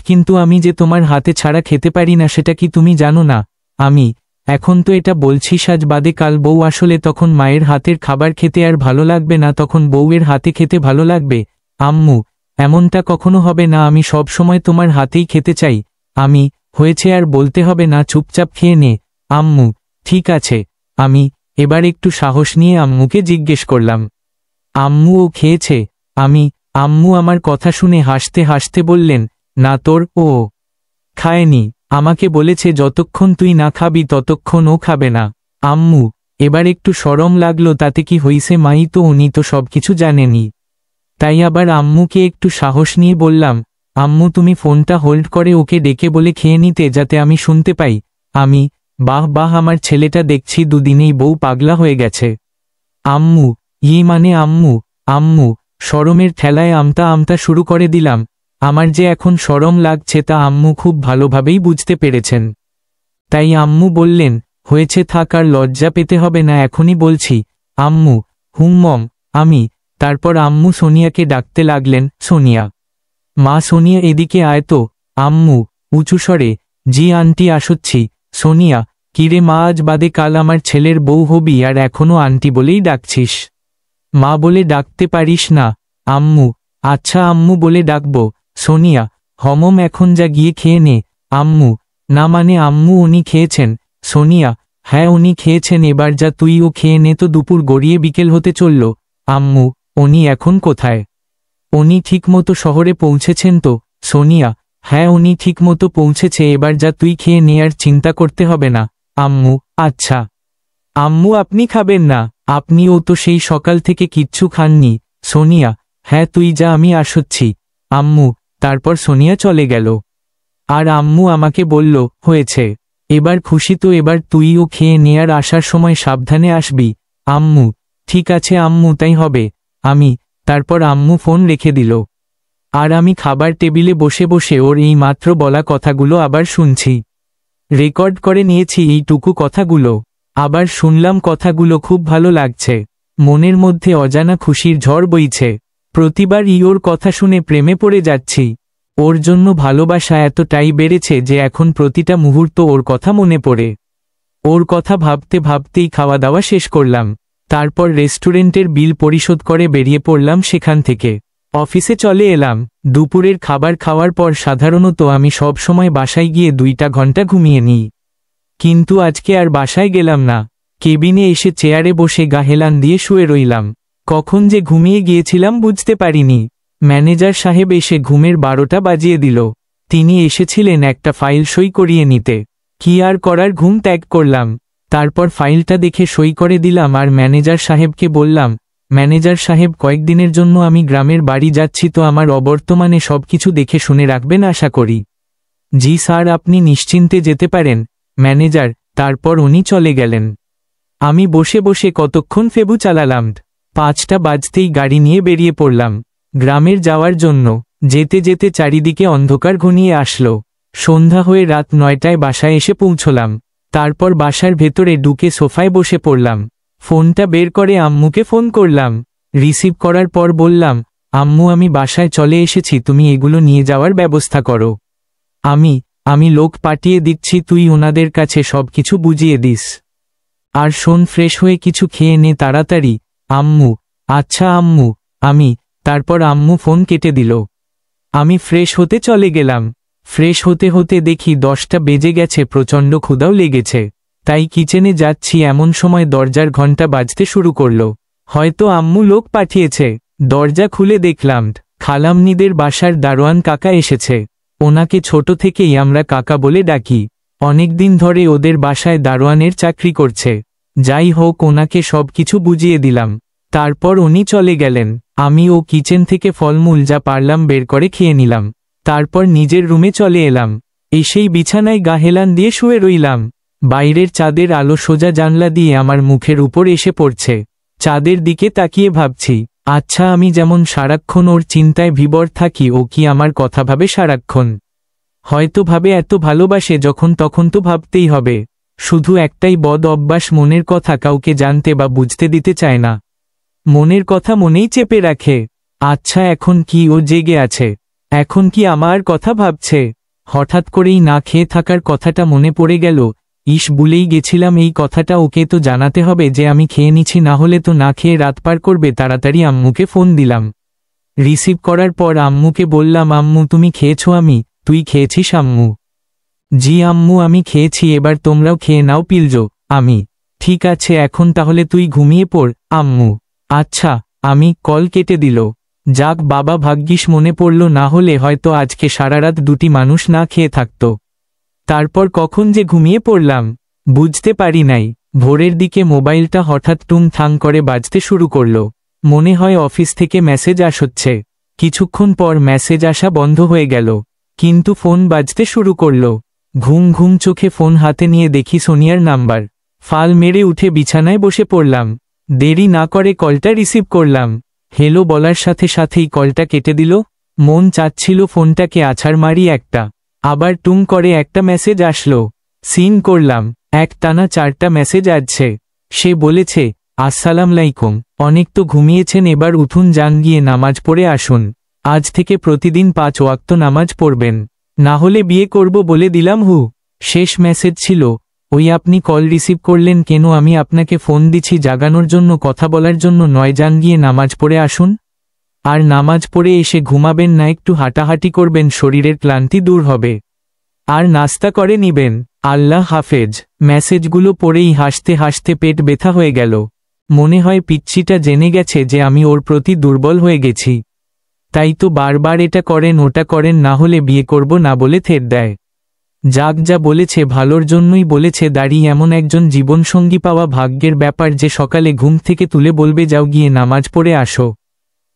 কিন্তু আমি যে তোমার হাতে ছাড়া খেতে পারি না সেটা কি তুমি জানো না? আমি, এখন তো এটা বলছিস, আজ বাদে কাল বউ আসলে তখন মায়ের হাতের খাবার খেতে আর ভালো লাগবে না, তখন বউয়ের হাতে খেতে ভালো লাগবে। আম্মু, এমনটা কখনো হবে না, আমি সব সময় তোমার হাতেই খেতে চাই। আমি, হয়েছে আর বলতে হবে না, চুপচাপ খেয়ে নে। আম্মু, ঠিক আছে। আমি এবার একটু সাহস নিয়ে আম্মুকে জিজ্ঞেস করলাম, আম্মুও খেয়েছে? আমি, আম্মু আমার কথা শুনে হাসতে হাসতে বললেন, না তোর ও খায়নি, আমাকে বলেছে যতক্ষণ তুই না খাবি ততক্ষণ ও খাবে না। আম্মু, এবার একটু শরম লাগলো, তাতে কি হইছে, মাই তো, উনি তো সবকিছু জানেনি। তাই আবার আম্মুকে একটু সাহস নিয়ে বললাম, আম্মু তুমি ফোনটা হোল্ড করে ওকে ডেকে বলে খেয়ে নিতে, যাতে আমি শুনতে পাই। আমি, বাহ বাহ, আমার ছেলেটা দেখছি দুদিনেই বউ পাগলা হয়ে গেছে। আম্মু, মানে আম্মু, শরমের ঠেলায় আমতা আমতা শুরু করে দিলাম। আমার যে এখন শরম লাগছে তা আম্মু খুব ভালোভাবেই বুঝতে পেরেছেন। তাই আম্মু বললেন, হয়েছে, থাক, আর লজ্জা পেতে হবে না, এখনই বলছি। আম্মু, মম, আমি। তারপর আম্মু সোনিয়াকে ডাকতে লাগলেন, সোনিয়া, মা সোনিয়া এদিকে আয় তো। আম্মু উঁচু স্বরে, জি আন্টি আসচ্ছি। সোনিয়া, কিরে মা, আজ বাদে কাল আমার ছেলের বউ হবি আর এখনো আন্টি বলেই ডাকছিস? মা বলে ডাকতে পারিস না? আম্মু, আচ্ছা আম্মু বলে ডাকবো। সোনিয়া, হমম, এখন যা গিয়ে খেয়ে নে। আম্মু, না মানে আম্মু উনি খেয়েছেন। সোনিয়া, হ্যাঁ উনি খেয়েছেন, এবার যা তুইও খেয়ে নে তো, দুপুর গড়িয়ে বিকেল হতে চলল। আম্মু, উনি এখন কোথায়? উনি ঠিকমতো শহরে পৌঁছেছেন তো? সোনিয়া, হ্যাঁ উনি ঠিকমতো পৌঁছেছে, এবার যা তুই খেয়ে নে, আর চিন্তা করতে হবে না। আম্মু, আচ্ছা। আম্মু আপনি খাবেন না? আপনিও তো সেই সকাল থেকে কিচ্ছু খাননি। সোনিয়া, হ্যাঁ তুই যা, আমি আসচ্ছি। আম্মু, তারপর সোনিয়া চলে গেল। আর আম্মু আমাকে বলল, হয়েছে, এবার খুশি তো, এবার তুইও খেয়ে নে, আর আসার সময় সাবধানে আসবি। আম্মু, ঠিক আছে আম্মু, তাই হবে। তারপর আম্মু ফোন রেখে দিল। আর আমি খাবার টেবিলে বসে বসে ওর এই মাত্র বলা কথাগুলো আবার শুনছি। রেকর্ড করে নিয়েছি এইটুকু কথাগুলো। আবার শুনলাম কথাগুলো, খুব ভালো লাগছে। মনের মধ্যে অজানা খুশির ঝড় বইছে। প্রতিবার ওর কথা শুনে প্রেমে পড়ে যাচ্ছি। ওর জন্য ভালোবাসা এতটাই বেড়েছে যে এখন প্রতিটা মুহূর্ত ওর কথা মনে পড়ে। ওর কথা ভাবতে ভাবতেই খাওয়া দাওয়া শেষ করলাম। তারপর রেস্টুরেন্টের বিল পরিশোধ করে বেরিয়ে পড়লাম সেখান থেকে। অফিসে চলে এলাম। দুপুরের খাবার খাওয়ার পর সাধারণত আমি সব সময় বাসায় গিয়ে 2টা ঘন্টা ঘুমিয়ে নিই। কিন্তু আজকে আর বাসায় গেলাম না। কেবিনে এসে চেয়ারে বসে গা হেলান দিয়ে শুয়ে রইলাম। কখন যে ঘুমিয়ে গিয়েছিলাম বুঝতে পারিনি। ম্যানেজার সাহেব এসে ঘুমের 12টা বাজিয়ে দিল। তিনি এসেছিলেন একটা ফাইল সই করিয়ে নিতে। কি আর করার, ঘুম ত্যাগ করলাম। তারপর ফাইলটা দেখে সই করে দিলাম আর ম্যানেজার সাহেবকে বললাম, ম্যানেজার সাহেব, কয়েকদিনের জন্য আমি গ্রামের বাড়ি যাচ্ছি, তো আমার অবর্তমানে সবকিছু দেখে শুনে রাখবেন আশা করি। জি স্যার, আপনি নিশ্চিন্তে যেতে পারেন ম্যানেজার। তারপর উনি চলে গেলেন। আমি বসে বসে কতক্ষণ ফেবু চালালাম। 5টা বাজতেই গাড়ি নিয়ে বেরিয়ে পড়লাম গ্রামের যাওয়ার জন্য। যেতে যেতে চারিদিকে অন্ধকার ঘনিয়ে আসলো। সন্ধ্যা হয়ে রাত 9টায় বাসায় এসে পৌঁছলাম। তারপর বাসার ভেতরে ঢুকে সোফায় বসে পড়লাম। ফোনটা বের করে আম্মুকে ফোন করলাম। রিসিভ করার পর বললাম, আম্মু আমি বাসায় চলে এসেছি, তুমি এগুলো নিয়ে যাওয়ার ব্যবস্থা করো। আমি লোক পাঠিয়ে দিচ্ছি, তুই ওনাদের কাছে সবকিছু বুঝিয়ে দিস। আর শোন, ফ্রেশ হয়ে কিছু খেয়ে নে তাড়াতাড়ি। আম্মু, আচ্ছা আম্মু। তারপর আম্মু ফোন কেটে দিল। আমি ফ্রেশ হতে চলে গেলাম। ফ্রেশ হতে হতে দেখি 10টা বেজে গেছে, প্রচণ্ড ক্ষুধাও লেগেছে। তাই কিচেনে যাচ্ছি, এমন সময় দরজার ঘন্টা বাজতে শুরু করলো। হয়তো আম্মু লোক পাঠিয়েছে। দরজা খুলে দেখলাম খালামনিদের বাসার দারোয়ান কাকা এসেছে। ওনাকে ছোট থেকেই আমরা কাকা বলে ডাকি। অনেকদিন ধরে ওদের বাসায় দারোয়ানের চাকরি করছে। যাই হোক, ওনাকে সবকিছু বুঝিয়ে দিলাম। তারপর উনি চলে গেলেন। আমি ও কিচেন থেকে ফলমূল যা পারলাম বের করে খেয়ে নিলাম। তারপর নিজের রুমে চলে এলাম। এসেই বিছানায় গা হেলান দিয়ে শুয়ে রইলাম। বাইরের চাঁদের আলো সোজা জানলা দিয়ে আমার মুখের উপর এসে পড়ছে। চাঁদের দিকে তাকিয়ে ভাবছি, আচ্ছা আমি যেমন সারাক্ষণ ওর চিন্তায় বিভোর থাকি, ও কি আমার কথা ভাবে সারাক্ষণ? হয়তো ভাবে, এত ভালোবাসে যখন তখন তো ভাবতেই হবে। শুধু একটাই বদ অভ্যাস, মনের কথা কাউকে জানতে বা বুঝতে দিতে চায় না। মনের কথা মনেই চেপে রাখে। আচ্ছা এখন কি ও জেগে আছে? এখন কি আমার কথা ভাবছে? হঠাৎ করেই না খেয়ে থাকার কথাটা মনে পড়ে গেল। বলেই গেছিলাম এই কথাটা ওকে তো জানাতে হবে যে আমি খেয়ে নিচ্ছি, না হলে তো না খেয়ে রাত পার করবে। তাড়াতাড়ি আম্মুকে ফোন দিলাম। রিসিভ করার পর আম্মুকে বললাম, আম্মু তুমি খেয়েছো? তুই খেয়েছিস আম্মু? জি আম্মু আমি খেয়েছি, এবার তোমরাও খেয়ে নাও পিলজো। ঠিক আছে, এখন তাহলে তুই ঘুমিয়ে পড়। আম্মু, আচ্ছা। কল কেটে দিল। যাক বাবা, ভাগ্যিস মনে পড়ল, না হলে হয়তো আজকে সারারাত 2টি মানুষ না খেয়ে থাকত। তারপর কখন যে ঘুমিয়ে পড়লাম বুঝতে পারি নাই। ভোরের দিকে মোবাইলটা হঠাৎ টুং থাং করে বাজতে শুরু করলো। মনে হয় অফিস থেকে মেসেজ আসছে। কিছুক্ষণ পর মেসেজ আসা বন্ধ হয়ে গেল, কিন্তু ফোন বাজতে শুরু করলো। ঘুম ঘুম চোখে ফোন হাতে নিয়ে দেখি সোনিয়ার নাম্বার। ফাল মেরে উঠে বিছানায় বসে পড়লাম। দেরি না করে কলটা রিসিভ করলাম। হেলো বলার সাথে সাথেই কলটা কেটে দিল। মন চাচ্ছিল ফোনটাকে আছাড় মারি একটা। আবার টুং করে একটা মেসেজ আসলো। সিন করলাম, একটানা 4টা মেসেজ আসছে। সে বলেছে, আসসালামুয়ালাইকুম, অনেক তো ঘুমিয়েছেন, এবার উঠুন, যান গিয়ে নামাজ পড়ে আসুন। আজ থেকে প্রতিদিন 5 ওয়াক্ত নামাজ পড়বেন, না হলে বিয়ে করব বলে দিলাম। শেষ মেসেজ ছিল, ওই আপনি কল রিসিভ করলেন কেন? আমি আপনাকে ফোন দিছি জাগানোর জন্য, কথা বলার জন্য নয়, যান গিয়ে নামাজ পড়ে আসুন। আর নামাজ পড়ে এসে ঘুমাবেন না, একটু হাঁটাহাঁটি করবেন, শরীরের ক্লান্তি দূর হবে। আর নাস্তা করে নিবেন। আল্লাহ হাফেজ। মেসেজগুলো পড়েই হাসতে হাসতে পেট ব্যথা হয়ে গেল। মনে হয় পিচ্চিটা জেনে গেছে যে আমি ওর প্রতি দুর্বল হয়ে গেছি, তাই তো বারবার এটা করেন ওটা করেন, না হলে বিয়ে করব না বলে থেট দেয়। যাক, যা বলেছে ভালোর জন্যই বলেছে। দাঁড়িয়ে এমন একজন জীবনসঙ্গী পাওয়া ভাগ্যের ব্যাপার, যে সকালে ঘুম থেকে তুলে বলবে যাও গিয়ে নামাজ পড়ে আসো।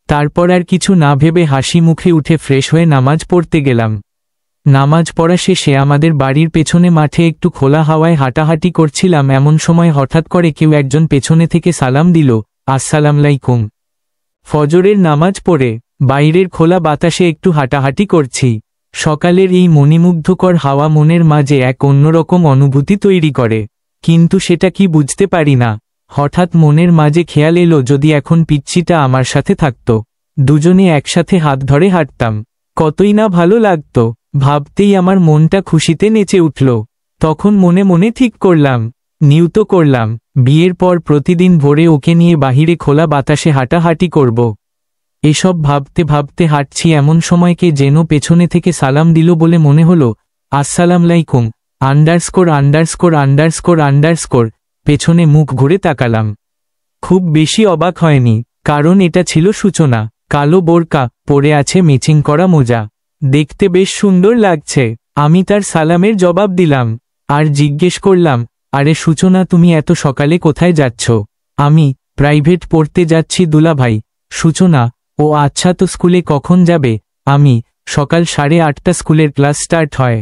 তারপর আর কিছু না ভেবে হাসি মুখে উঠে ফ্রেশ হয়ে নামাজ পড়তে গেলাম। নামাজ পড়া শেষে আমাদের বাড়ির পেছনে মাঠে একটু খোলা হাওয়ায় হাঁটাহাঁটি করছিলাম। এমন সময় হঠাৎ করে কেউ একজন পেছনে থেকে সালাম দিল, আসসালামুয়ালাইকুম। ফজরের নামাজ পড়ে বাইরের খোলা বাতাসে একটু হাঁটাহাঁটি করছি। সকালের এই মণিমুগ্ধকর হাওয়া মনের মাঝে এক অন্যরকম অনুভূতি তৈরি করে, কিন্তু সেটা কি বুঝতে পারি না। হঠাৎ মনের মাঝে খেয়াল এলো, যদি এখন পিচ্চিটা আমার সাথে থাকত, দুজনে একসাথে হাত ধরে হাঁটতাম, কতই না ভালো লাগত। ভাবতেই আমার মনটা খুশিতে নেচে উঠল। তখন মনে মনে ঠিক করলাম, নিয়ত করলাম, বিয়ের পর প্রতিদিন ভোরে ওকে নিয়ে বাহিরে খোলা বাতাসে হাঁটাহাঁটি করব। এসব ভাবতে ভাবতে হাঁটছি, এমন সময়কে যেন পেছনে থেকে সালাম দিল বলে মনে হলো, আসসালামুয়ালাইকুম আন্ডারস্কোর আন্ডারস্কোর আন্ডারস্কোর আন্ডারস্কোর। পেছনে মুখ ঘুরে তাকালাম। খুব বেশি অবাক হয়নি, কারণ এটা ছিল সূচনা। কালো বোরকা পরে আছে, ম্যাচিং করা মোজা, দেখতে বেশ সুন্দর লাগছে। আমি তার সালামের জবাব দিলাম আর জিজ্ঞেস করলাম, আরে সূচনা, তুমি এত সকালে কোথায় যাচ্ছ? আমি প্রাইভেট পড়তে যাচ্ছি দুলাভাই। সূচনা, ও আচ্ছা, তো স্কুলে কখন যাবে? আমি সকাল 8:30 স্কুলের ক্লাস স্টার্ট হয়,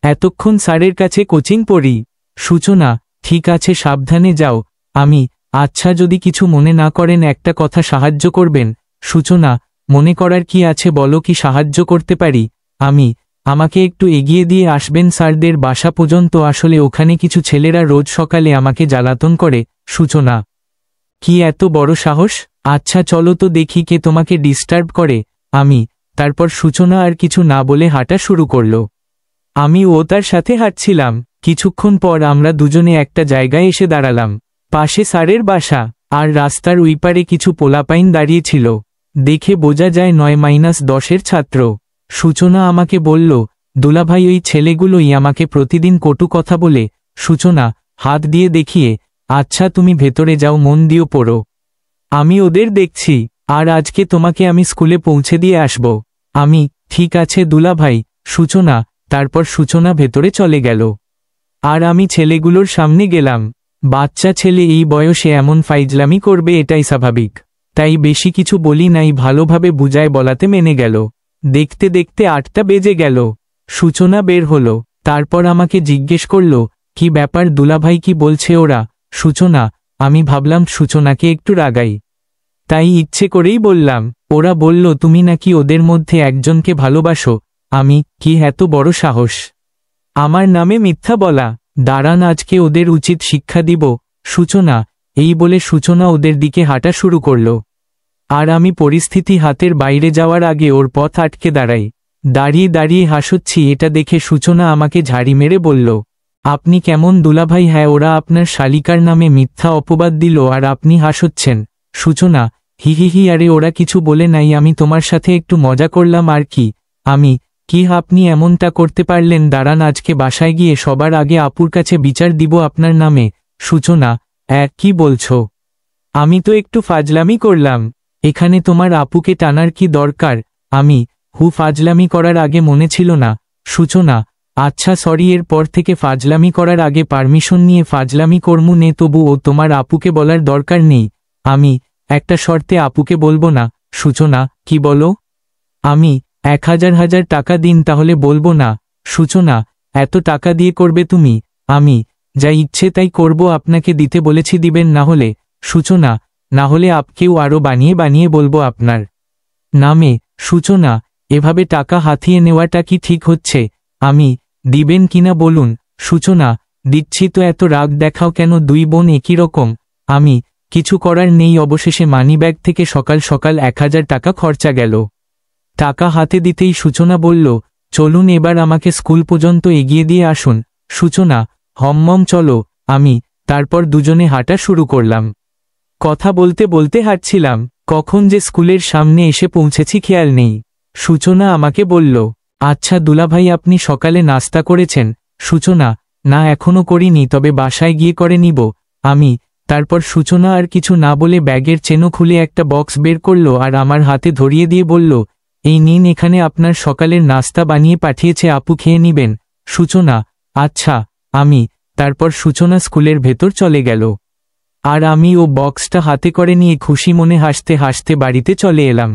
এতক্ষণ স্যারের কাছে কোচিং পড়ি। সূচনা, ঠিক আছে, সাবধানে যাও। আমি আচ্ছা, যদি কিছু মনে না করেন একটা কথা সাহায্য করবেন? সূচনা, মনে করার কি আছে, বলো, কি সাহায্য করতে পারি? আমি আমাকে একটু এগিয়ে দিয়ে আসবেন স্যারদের বাসা পর্যন্ত, আসলে ওখানে কিছু ছেলেরা রোজ সকালে আমাকে জ্বালাতন করে। সূচনা, কি এত বড় সাহস? আচ্ছা চলো তো দেখি কে তোমাকে ডিস্টার্ব করে। আমি তারপর সূচনা আর কিছু না বলে হাঁটা শুরু করল। আমি ও তার সাথে হাঁটছিলাম। কিছুক্ষণ পর আমরা দুজনে একটা জায়গায় এসে দাঁড়ালাম। পাশে স্যারের বাসা, আর রাস্তার ওই পারে কিছু পোলাপাইন দাঁড়িয়েছিল। দেখে বোঝা যায় 9-10 ছাত্র। সূচনা আমাকে বলল, দুলাভাই, ওই ছেলেগুলোই আমাকে প্রতিদিন কটু কথা বলে। সূচনা হাত দিয়ে দেখিয়ে, আচ্ছা তুমি ভেতরে যাও, মন দিও পড়ো, আমি ওদের দেখছি, আর আজকে তোমাকে আমি স্কুলে পৌঁছে দিয়ে আসব। আমি ঠিক আছে দুলাভাই। সূচনা তারপর সূচনা ভেতরে চলে গেল, আর আমি ছেলেগুলোর সামনে গেলাম। বাচ্চা ছেলে এই বয়সে এমন ফাইজলামি করবে এটাই স্বাভাবিক, তাই বেশি কিছু বলি নাই, ভালোভাবে বুঝায় বলাতে মেনে গেল। দেখতে দেখতে 8টা বেজে গেল। সূচনা বের হলো, তারপর আমাকে জিজ্ঞেস করল, কি ব্যাপার দুলাভাই, কি বলছে ওরা? সূচনা, আমি ভাবলাম সূচনাকে একটু রাগাই, তাই ইচ্ছে করেই বললাম। ওরা বলল তুমি নাকি ওদের মধ্যে একজনকে ভালোবাসো। আমি, কি এত বড় সাহস আমার নামে মিথ্যা বলা? দাঁড়ান, আজকে ওদের উচিত শিক্ষা দিব। সূচনা এই বলে সূচনা ওদের দিকে হাঁটা শুরু করল, আর আমি পরিস্থিতি হাতের বাইরে যাওয়ার আগে ওর পথ আটকে দাঁড়াই। দাঁড়িয়ে দাঁড়িয়ে হাসছি। এটা দেখে সূচনা আমাকে ঝাড়ি মেরে বলল, আপনি কেমন দুলাভাই? হ্যাঁ, ওরা আপনার শালিকার নামে মিথ্যা অপবাদ দিল আর আপনি হাসছেন। সূচনা, হি, আরে ওরা কিছু বলে নাই, আমি তোমার সাথে একটু মজা করলাম আর কি। আমি, কি আপনি এমনটা করতে পারলেন? দাঁড়ান, আজকে বাসায় গিয়ে সবার আগে আপুর কাছে বিচার দিব আপনার নামে। সূচনা, কি বলছো? আমি তো একটু ফাজলামি করলাম, এখানে তোমার আপুকে টানার কি দরকার? আমি, ফাজলামি করার আগে মনে ছিল না। সূচনা, আচ্ছা সরি, এর পর থেকে ফাজলামি করার আগে পারমিশন নিয়ে ফাজলামি করমু নে, তবু ও তোমার আপুকে বলার দরকার নেই। আমি, একটা শর্তে আপুকে বলবো না। সূচনা, কি বলো? আমি, 1000 টাকা দিন, তাহলে বলবো না। সূচনা, এত টাকা দিয়ে করবে তুমি? আমি, যা ইচ্ছে তাই করব, আপনাকে দিতে বলেছি, দিবেন না হলে? সূচনা, না হলে আপকেও আরও বানিয়ে বানিয়ে বলবো আপনার নামে। সূচনা, এভাবে টাকা হাতিয়ে নেওয়াটা কি ঠিক হচ্ছে? আমি, দিবেন কিনা বলুন? সূচনা, দিচ্ছি তো, এত রাগ দেখাও কেন? দুই বোন একই রকম। আমি, কিছু করার নেই। অবশেষে মানিব্যাগ থেকে সকাল সকাল 1000 টাকা খরচা গেল। টাকা হাতে দিতেই সূচনা বলল, চলুন এবার আমাকে স্কুল পর্যন্ত এগিয়ে দিয়ে আসুন। সূচনা, হম্মম চলো। আমি, তারপর দুজনে হাঁটা শুরু করলাম। কথা বলতে বলতে হাঁটছিলাম, কখন যে স্কুলের সামনে এসে পৌঁছেছি খেয়াল নেই। সূচনা আমাকে বলল, আচ্ছা দুলাভাই, আপনি সকালে নাস্তা করেছেন? সূচনা, না এখনো করিনি, তবে বাসায় গিয়ে করে নিব। আমি, তারপর সূচনা আর কিছু না বলে ব্যাগের চেনো খুলে একটা বক্স বের করল আর আমার হাতে ধরিয়ে দিয়ে বলল, এই নিন, এখানে আপনার সকালের নাস্তা বানিয়ে পাঠিয়েছে, আপু খেয়ে নিবেন। সূচনা, আচ্ছা। আমি, তারপর সূচনা স্কুলের ভেতর চলে গেল আর আমি ও বক্সটা হাতে করে নিয়ে খুশি মনে হাসতে হাসতে বাড়িতে চলে এলাম।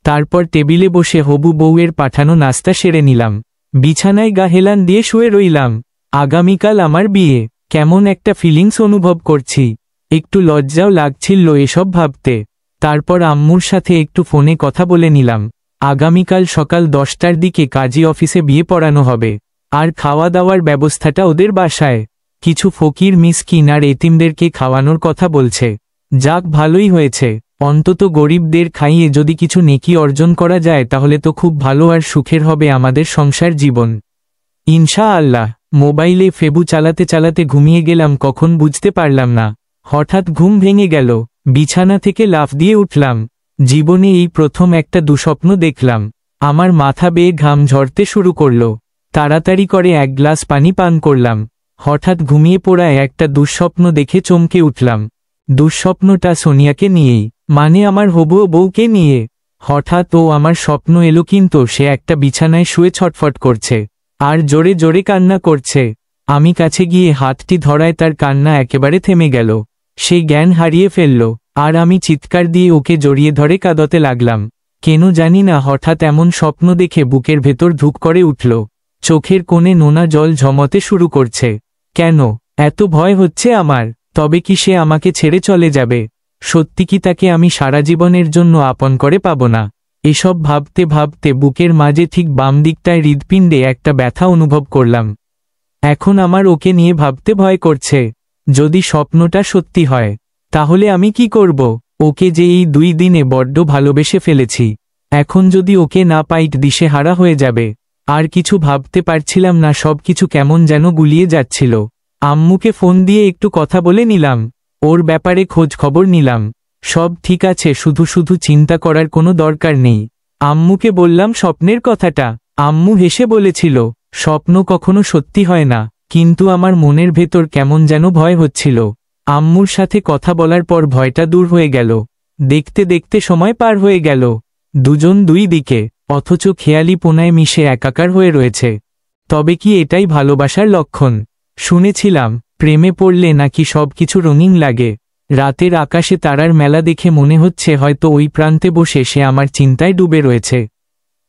তারপর টেবিলে বসে হবু বউয়ের পাঠানো নাস্তা সেরে নিলাম। বিছানায় গা হেলান দিয়ে শুয়ে রইলাম। আগামীকাল আমার বিয়ে। কেমন একটা ফিলিংস অনুভব করছি। একটু লজ্জাও লাগছিল এসব ভাবতে। তারপর আম্মুর সাথে একটু ফোনে কথা বলে নিলাম। আগামীকাল সকাল 10টার দিকে কাজী অফিসে বিয়ে পড়ানো হবে, আর খাওয়া দাওয়ার ব্যবস্থাটা ওদের বাসায়। কিছু ফকির মিসকিন আর এতিমদেরকে খাওয়ানোর কথা বলছে। যাক, ভালোই হয়েছে, অন্তত গরিবদের খাইয়ে যদি কিছু নেকি অর্জন করা যায় তাহলে তো খুব ভালো আর সুখের হবে আমাদের সংসার জীবন, ইনশাআল্লাহ। মোবাইলে ফেবু চালাতে চালাতে ঘুমিয়ে গেলাম, কখন বুঝতে পারলাম না। হঠাৎ ঘুম ভেঙে গেল, বিছানা থেকে লাফ দিয়ে উঠলাম। জীবনে এই প্রথম একটা দুঃস্বপ্ন দেখলাম। আমার মাথা বেয়ে ঘাম ঝরতে শুরু করল। তাড়াতাড়ি করে 1 গ্লাস পানি পান করলাম। হঠাৎ ঘুমিয়ে পড়ায় একটা দুঃস্বপ্ন দেখে চমকে উঠলাম। দুঃস্বপ্নটা সোনিয়াকে নিয়েই, মানে আমার হবু বউকে নিয়ে। হঠাৎ ও আমার স্বপ্ন এলো, কিন্তু সে একটা বিছানায় শুয়ে ছটফট করছে আর জোরে জোরে কান্না করছে। আমি কাছে গিয়ে হাতটি ধরায় তার কান্না একেবারে থেমে গেল। সে জ্ঞান হারিয়ে ফেলল আর আমি চিৎকার দিয়ে ওকে জড়িয়ে ধরে কাঁদতে লাগলাম। কেন জানি না, হঠাৎ এমন স্বপ্ন দেখে বুকের ভেতর ধুক করে উঠল। চোখের কোণে নোনা জল ঝমতে শুরু করছে। কেন এত ভয় হচ্ছে আমার? তবে কি সে আমাকে ছেড়ে চলে যাবে? সত্যি কি তাকে আমি সারা জীবনের জন্য আপন করে পাব না? এসব ভাবতে ভাবতে বুকের মাঝে ঠিক বাম দিকটায় হৃৎপিণ্ডে একটা ব্যথা অনুভব করলাম। এখন আমার ওকে নিয়ে ভাবতে ভয় করছে। যদি স্বপ্নটা সত্যি হয় তাহলে আমি কি করব? ওকে যে এই 2 দিনে বড্ড ভালোবেসে ফেলেছি, এখন যদি ওকে না পাই দিশেহারা হয়ে যাবে। আর কিছু ভাবতে পারছিলাম না, সব কিছু কেমন যেন গুলিয়ে যাচ্ছিল। আম্মুকে ফোন দিয়ে একটু কথা বলে নিলাম, ওর ব্যাপারে খোঁজ খবর নিলাম। সব ঠিক আছে, শুধু শুধু চিন্তা করার কোনো দরকার নেই। আম্মুকে বললাম স্বপ্নের কথাটা। আম্মু হেসে বলেছিল, স্বপ্ন কখনো সত্যি হয় না, কিন্তু আমার মনের ভেতর কেমন যেন ভয় হচ্ছিল। আম্মুর সাথে কথা বলার পর ভয়টা দূর হয়ে গেল। দেখতে দেখতে সময় পার হয়ে গেল। দুজন 2 দিকে, অথচ খেয়ালি পোনায় মিশে একাকার হয়ে রয়েছে। তবে কি এটাই ভালোবাসার লক্ষণ? শুনেছিলাম প্রেমে পড়লে নাকি সব কিছু রঙিন লাগে। রাতের আকাশে তারার মেলা দেখে মনে হচ্ছে হয়তো ওই প্রান্তে বসে সে আমার চিন্তায় ডুবে রয়েছে।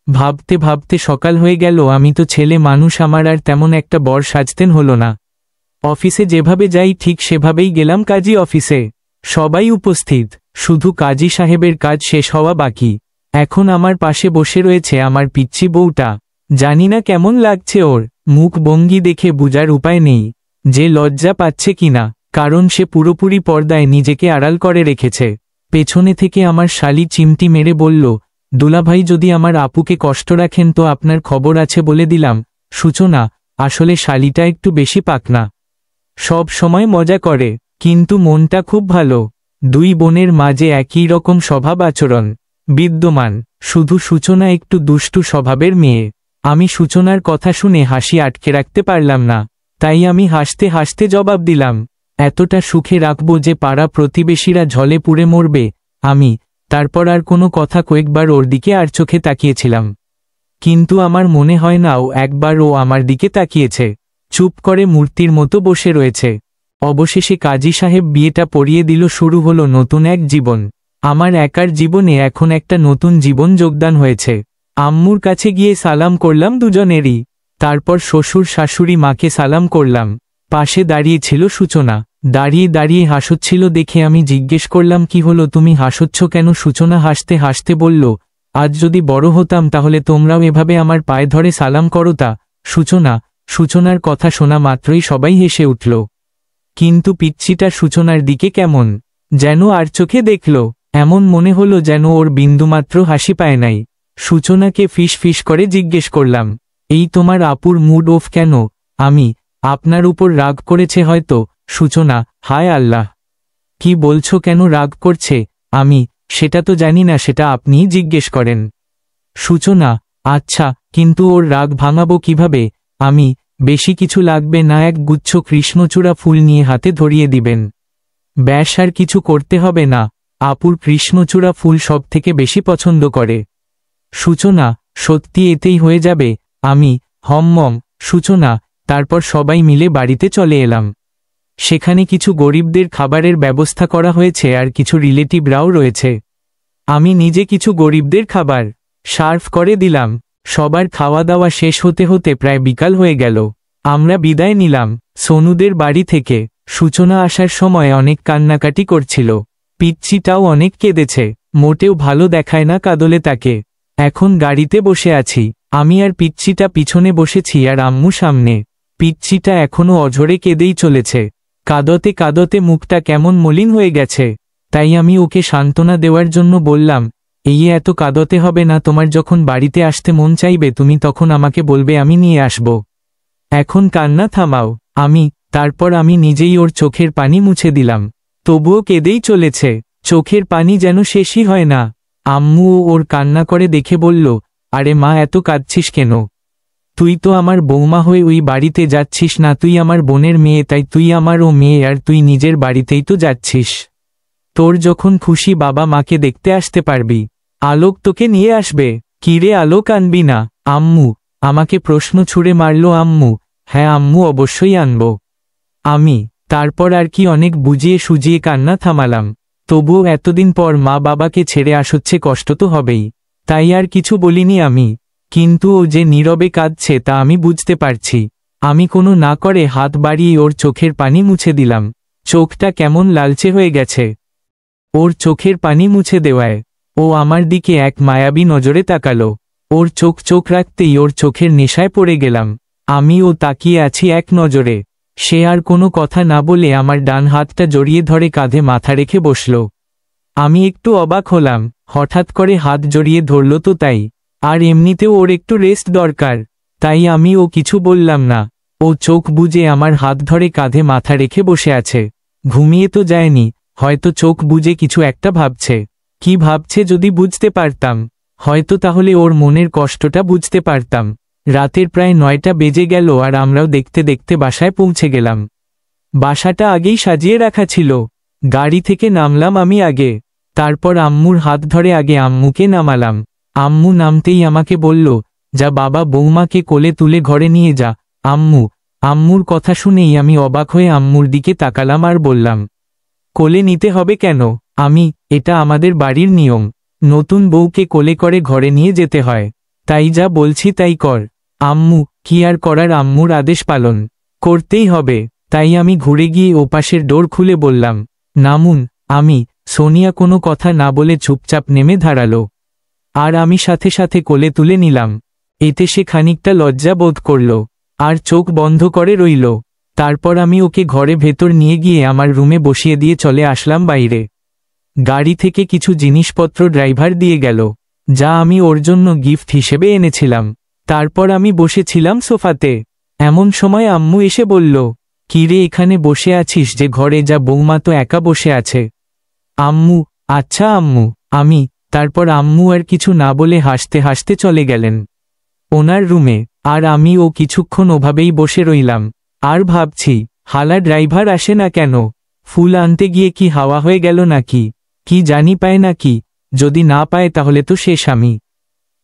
ভাবতে ভাবতে সকাল হয়ে গেল। আমি তো ছেলে মানুষ, আমার আর তেমন একটা বর সাজতেন হলো না। অফিসে যেভাবে যাই ঠিক সেভাবেই গেলাম কাজী অফিসে। সবাই উপস্থিত, শুধু কাজী সাহেবের কাজ শেষ হওয়া বাকি। এখন আমার পাশে বসে রয়েছে আমার পিচ্চি বউটা। জানি না কেমন লাগছে ওর। মুখ ভঙ্গি দেখে বুঝার উপায় নেই যে লজ্জা পাচ্ছে কিনা, কারণ সে পুরোপুরি পর্দায় নিজেকে আড়াল করে রেখেছে। পেছনে থেকে আমার শালি চিমটি মেরে বলল, দুলাভাই যদি আমার আপুকে কষ্ট রাখেন তো আপনার খবর আছে বলে দিলাম। সূচনা, আসলে শালিটা একটু বেশি পাকনা, সব সময় মজা করে, কিন্তু মনটা খুব ভালো। 2 বোনের মাঝে একই রকম স্বভাব আচরণ বিদ্যমান, শুধু সূচনা একটু দুষ্টু স্বভাবের মেয়ে। আমি সূচনার কথা শুনে হাসি আটকে রাখতে পারলাম না, তাই আমি হাসতে হাসতে জবাব দিলাম, এতটা সুখে রাখব যে পাড়া প্রতিবেশীরা ঝলে পুড়ে মরবে। আমি তারপর আর কোনো কথা, কয়েকবার ওর দিকে আর চোখে তাকিয়েছিলাম, কিন্তু আমার মনে হয় না একবার ও আমার দিকে তাকিয়েছে। চুপ করে মূর্তির মতো বসে রয়েছে। অবশেষে কাজী সাহেব বিয়েটা পড়িয়ে দিল। শুরু হলো নতুন এক জীবন। আমার একার জীবনে এখন একটা নতুন জীবন যোগদান হয়েছে। আম্মুর কাছে গিয়ে সালাম করলাম দুজনেরই। তারপর শ্বশুর শাশুড়ি মাকে সালাম করলাম। পাশে দাঁড়িয়ে ছিল সূচনা। দাঁড়িয়ে দাঁড়িয়ে হাসছিল দেখে আমি জিজ্ঞেস করলাম, কি হলো, তুমি হাসছ কেন? সূচনা হাসতে হাসতে বলল, আজ যদি বড় হতাম তাহলে তোমরাও এভাবে আমার পায়ে ধরে সালাম করতা। সূচনার কথা শোনা মাত্রই সবাই হেসে উঠল। কিন্তু পিচ্চিটা সূচনার দিকে কেমন যেন আর চোখে দেখল। এমন মনে হলো যেন ওর বিন্দুমাত্র হাসি পায় নাই। সূচনাকে ফিস ফিস করে জিজ্ঞেস করলাম, এই তোমার আপুর মুড অফ কেন? আমি, আপনার উপর রাগ করেছে হয়তো। সূচনা, হায় আল্লাহ, কি বলছো? কেন রাগ করছে? আমি, সেটা তো জানি না, সেটা আপনিই জিজ্ঞেস করেন। সূচনা, আচ্ছা, কিন্তু ওর রাগ ভাঙাবো কিভাবে? আমি, বেশি কিছু লাগবে না, এক গুচ্ছ কৃষ্ণচূড়া ফুল নিয়ে হাতে ধরিয়ে দিবেন, ব্যাস, আর কিছু করতে হবে না। আপুর কৃষ্ণচূড়া ফুল সব থেকে বেশি পছন্দ করে। সূচনা, সত্যি এতেই হয়ে যাবে? আমি, হম্মম। সূচনা, তারপর সবাই মিলে বাড়িতে চলে এলাম। সেখানে কিছু গরিবদের খাবারের ব্যবস্থা করা হয়েছে আর কিছু রিলেটিভরাও রয়েছে। আমি নিজে কিছু গরিবদের খাবার সার্ভ করে দিলাম। সবার খাওয়া দাওয়া শেষ হতে হতে প্রায় বিকাল হয়ে গেল। আমরা বিদায় নিলাম সোনুদের বাড়ি থেকে। সূচনা আসার সময় অনেক কান্নাকাটি করছিল। পিচ্চিটাও অনেক কেঁদেছে। মোটেও ভালো দেখায় না কাঁদলে তাকে। এখন গাড়িতে বসে আছি, আমি আর পিচ্চিটা পিছনে বসেছি আর আম্মু সামনে। পিচ্চিটা এখনো অঝরে কেঁদেই চলেছে। কাঁদতে কাঁদতে মুখটা কেমন মলিন হয়ে গেছে। তাই আমি ওকে সান্ত্বনা দেওয়ার জন্য বললাম, এই এত কাঁদতে হবে না, তোমার যখন বাড়িতে আসতে মন চাইবে তুমি তখন আমাকে বলবে, আমি নিয়ে আসব। এখন কান্না থামাও। তারপর আমি নিজেই ওর চোখের পানি মুছে দিলাম। তবুও কেঁদেই চলেছে, চোখের পানি যেন শেষই হয় না। আম্মু ওর কান্না করে দেখে বলল, আরে মা, এত কাঁদছিস কেন? তুই তো আমার বৌমা হয়ে ওই বাড়িতে যাচ্ছিস না, তুই আমার বোনের মেয়ে, তাই তুই আমারও মেয়ে, আর তুই নিজের বাড়িতেই তো যাচ্ছিস। তোর যখন খুশি বাবা মাকে দেখতে আসতে পারবি। আলোক তোকে নিয়ে আসবে। কিরে, আলোক আনবি না? আম্মু আমাকে প্রশ্ন ছুড়ে মারল। আম্মু, হ্যাঁ আম্মু, অবশ্যই আনব। তারপর আর কি অনেক বুঝিয়ে সুজিয়ে কান্না থামালাম। তবুও এতদিন পর মা বাবাকে ছেড়ে আসছে, কষ্ট তো হবেই। তাই আর কিছু বলিনি আমি। কিন্তু ও যে নীরবে কাঁদছে তা আমি বুঝতে পারছি। আমি কোনো না করে হাত বাড়িয়ে ওর চোখের পানি মুছে দিলাম। চোখটা কেমন লালচে হয়ে গেছে। ওর চোখের পানি মুছে দেওয়ায় ও আমার দিকে এক মায়াবী নজরে তাকালো। ওর চোখ রাখতেই ওর চোখের নেশায় পড়ে গেলাম। আমিও তাকিয়ে আছি এক নজরে। সে আর কোনো কথা না বলে আমার ডান হাতটা জড়িয়ে ধরে কাঁধে মাথা রেখে বসল। আমি একটু অবাক হলাম, হঠাৎ করে হাত জড়িয়ে ধরল তো তাই। আর এমনিতেও ওর একটু রেস্ট দরকার, তাই ও কিছু বললাম না। ও চোখ বুজে আমার হাত ধরে কাঁধে মাথা রেখে বসে আছে। ঘুমিয়ে তো যায়নি, হয়তো চোখ বুজে কিছু একটা ভাবছে। কি ভাবছে যদি বুঝতে পারতাম, হয়তো তাহলে ওর মনের কষ্টটা বুঝতে পারতাম। রাতের প্রায় 9টা বেজে গেল আর আমরাও দেখতে দেখতে বাসায় পৌঁছে গেলাম। বাসাটা আগেই সাজিয়ে রাখা ছিল। গাড়ি থেকে নামলাম আমি আগে, তারপর আম্মুর হাত ধরে আগে আম্মুকে নামালাম। আম্মু নামতেই আমাকে বলল, যা বাবা, বৌমাকে কোলে তুলে ঘরে নিয়ে যা। আম্মুর কথা শুনেই আমি অবাক হয়ে আম্মুর দিকে তাকালাম আর বললাম, কোলে নিতে হবে কেন? এটা আমাদের বাড়ির নিয়ম। নতুন বউকে কোলে করে ঘরে নিয়ে যেতে হয়। তাই যা বলছি তাই কর। আম্মু, কি আর করার, আম্মুর আদেশ পালন করতেই হবে। তাই আমি ঘুরে গিয়ে ওপাশের ডোর খুলে বললাম, নামুন। সোনিয়া কোনো কথা না বলে চুপচাপ নেমে দাঁড়ালো। আর আমি সাথে সাথে কোলে তুলে নিলাম। এতে সে খানিকটা লজ্জা বোধ করল আর চোখ বন্ধ করে রইল। তারপর আমি ওকে ঘরে ভেতর নিয়ে গিয়ে আমার রুমে বসিয়ে দিয়ে চলে আসলাম বাইরে। গাড়ি থেকে কিছু জিনিসপত্র ড্রাইভার দিয়ে গেল, যা আমি ওর জন্য গিফট হিসেবে এনেছিলাম। তারপর আমি বসেছিলাম সোফাতে। এমন সময় আম্মু এসে বলল, কিরে, এখানে বসে আছিস যে ঘরে, যা, বৌমা তো একা বসে আছে। আম্মু, আচ্ছা আম্মু। তারপর আম্মু আর কিছু না বলে হাসতে হাসতে চলে গেলেন ওনার রুমে। আর ও কিছুক্ষণ ওভাবেই বসে রইলাম আর ভাবছি, হালা ড্রাইভার আসে না কেন? ফুল আনতে গিয়ে কি হাওয়া হয়ে গেল নাকি? কি জানি পায় নাকি? যদি না পায় তাহলে তো শেষ আমি।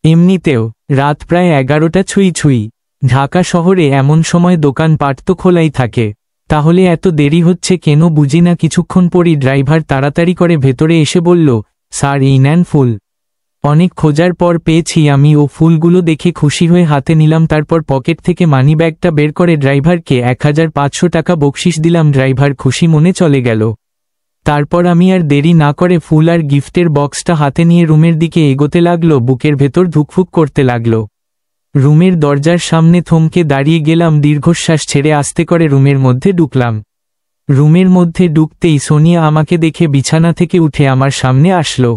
এমনিতেও রাত প্রায় 11টা ছুঁই। ঢাকা শহরে এমন সময় দোকানপাট তো খোলাই থাকে, তাহলে এত দেরি হচ্ছে কেন বুঝি না। কিছুক্ষণ পরই ড্রাইভার তাড়াতাড়ি করে ভেতরে এসে বলল, স্যার, এই নেন ফুল। অনেক খোঁজার পর পেয়েছি আমি। ও ফুলগুলো দেখে খুশি হয়ে হাতে নিলাম। তারপর পকেট থেকে মানিব্যাগটা বের করে ড্রাইভারকে 1500 টাকা বকশিশ দিলাম। ড্রাইভার খুশি মনে চলে গেল। তারপর আমি আর দেরি না করে ফুল আর গিফটের বক্সটা হাতে নিয়ে রুমের দিকে এগোতে লাগলো। বুকের ভেতর ধুকফুক করতে লাগলো। রুমের দরজার সামনে থমকে দাঁড়িয়ে গেলাম। দীর্ঘশ্বাস ছেড়ে আস্তে করে রুমের মধ্যে ঢুকলাম। রুমের মধ্যে ঢুকতেই সোনিয়া আমাকে দেখে বিছানা থেকে উঠে আমার সামনে আসলো।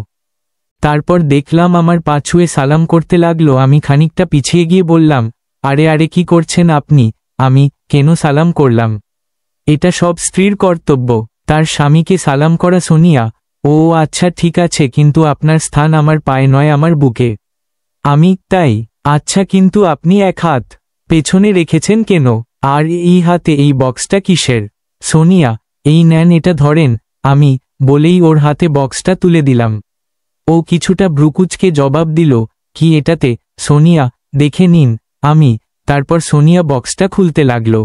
তারপর দেখলাম আমার পা ছুঁয়ে সালাম করতে লাগলো। আমি খানিকটা পিছিয়ে গিয়ে বললাম, আরে আরে কি করছেন আপনি? আমি কেন সালাম করলাম? এটা সব স্ত্রীর কর্তব্য, তার স্বামীকে সালাম করা। সোনিয়া, ও আচ্ছা ঠিক আছে, কিন্তু আপনার স্থান আমার পায়ে নয়, আমার বুকে। আমি, তাই? আচ্ছা, কিন্তু আপনি এক হাত পেছনে রেখেছেন কেন? আর এই হাতে এই বক্সটা কিসের? সোনিয়া, এই নেন, এটা ধরেন। আমি বলেই ওর হাতে বক্সটা তুলে দিলাম। ও কিছুটা ভ্রুকুচকে জবাব দিল, কি এটাতে? সোনিয়া, দেখে নিন। আমি তারপর সোনিয়া বক্সটা খুলতে লাগল।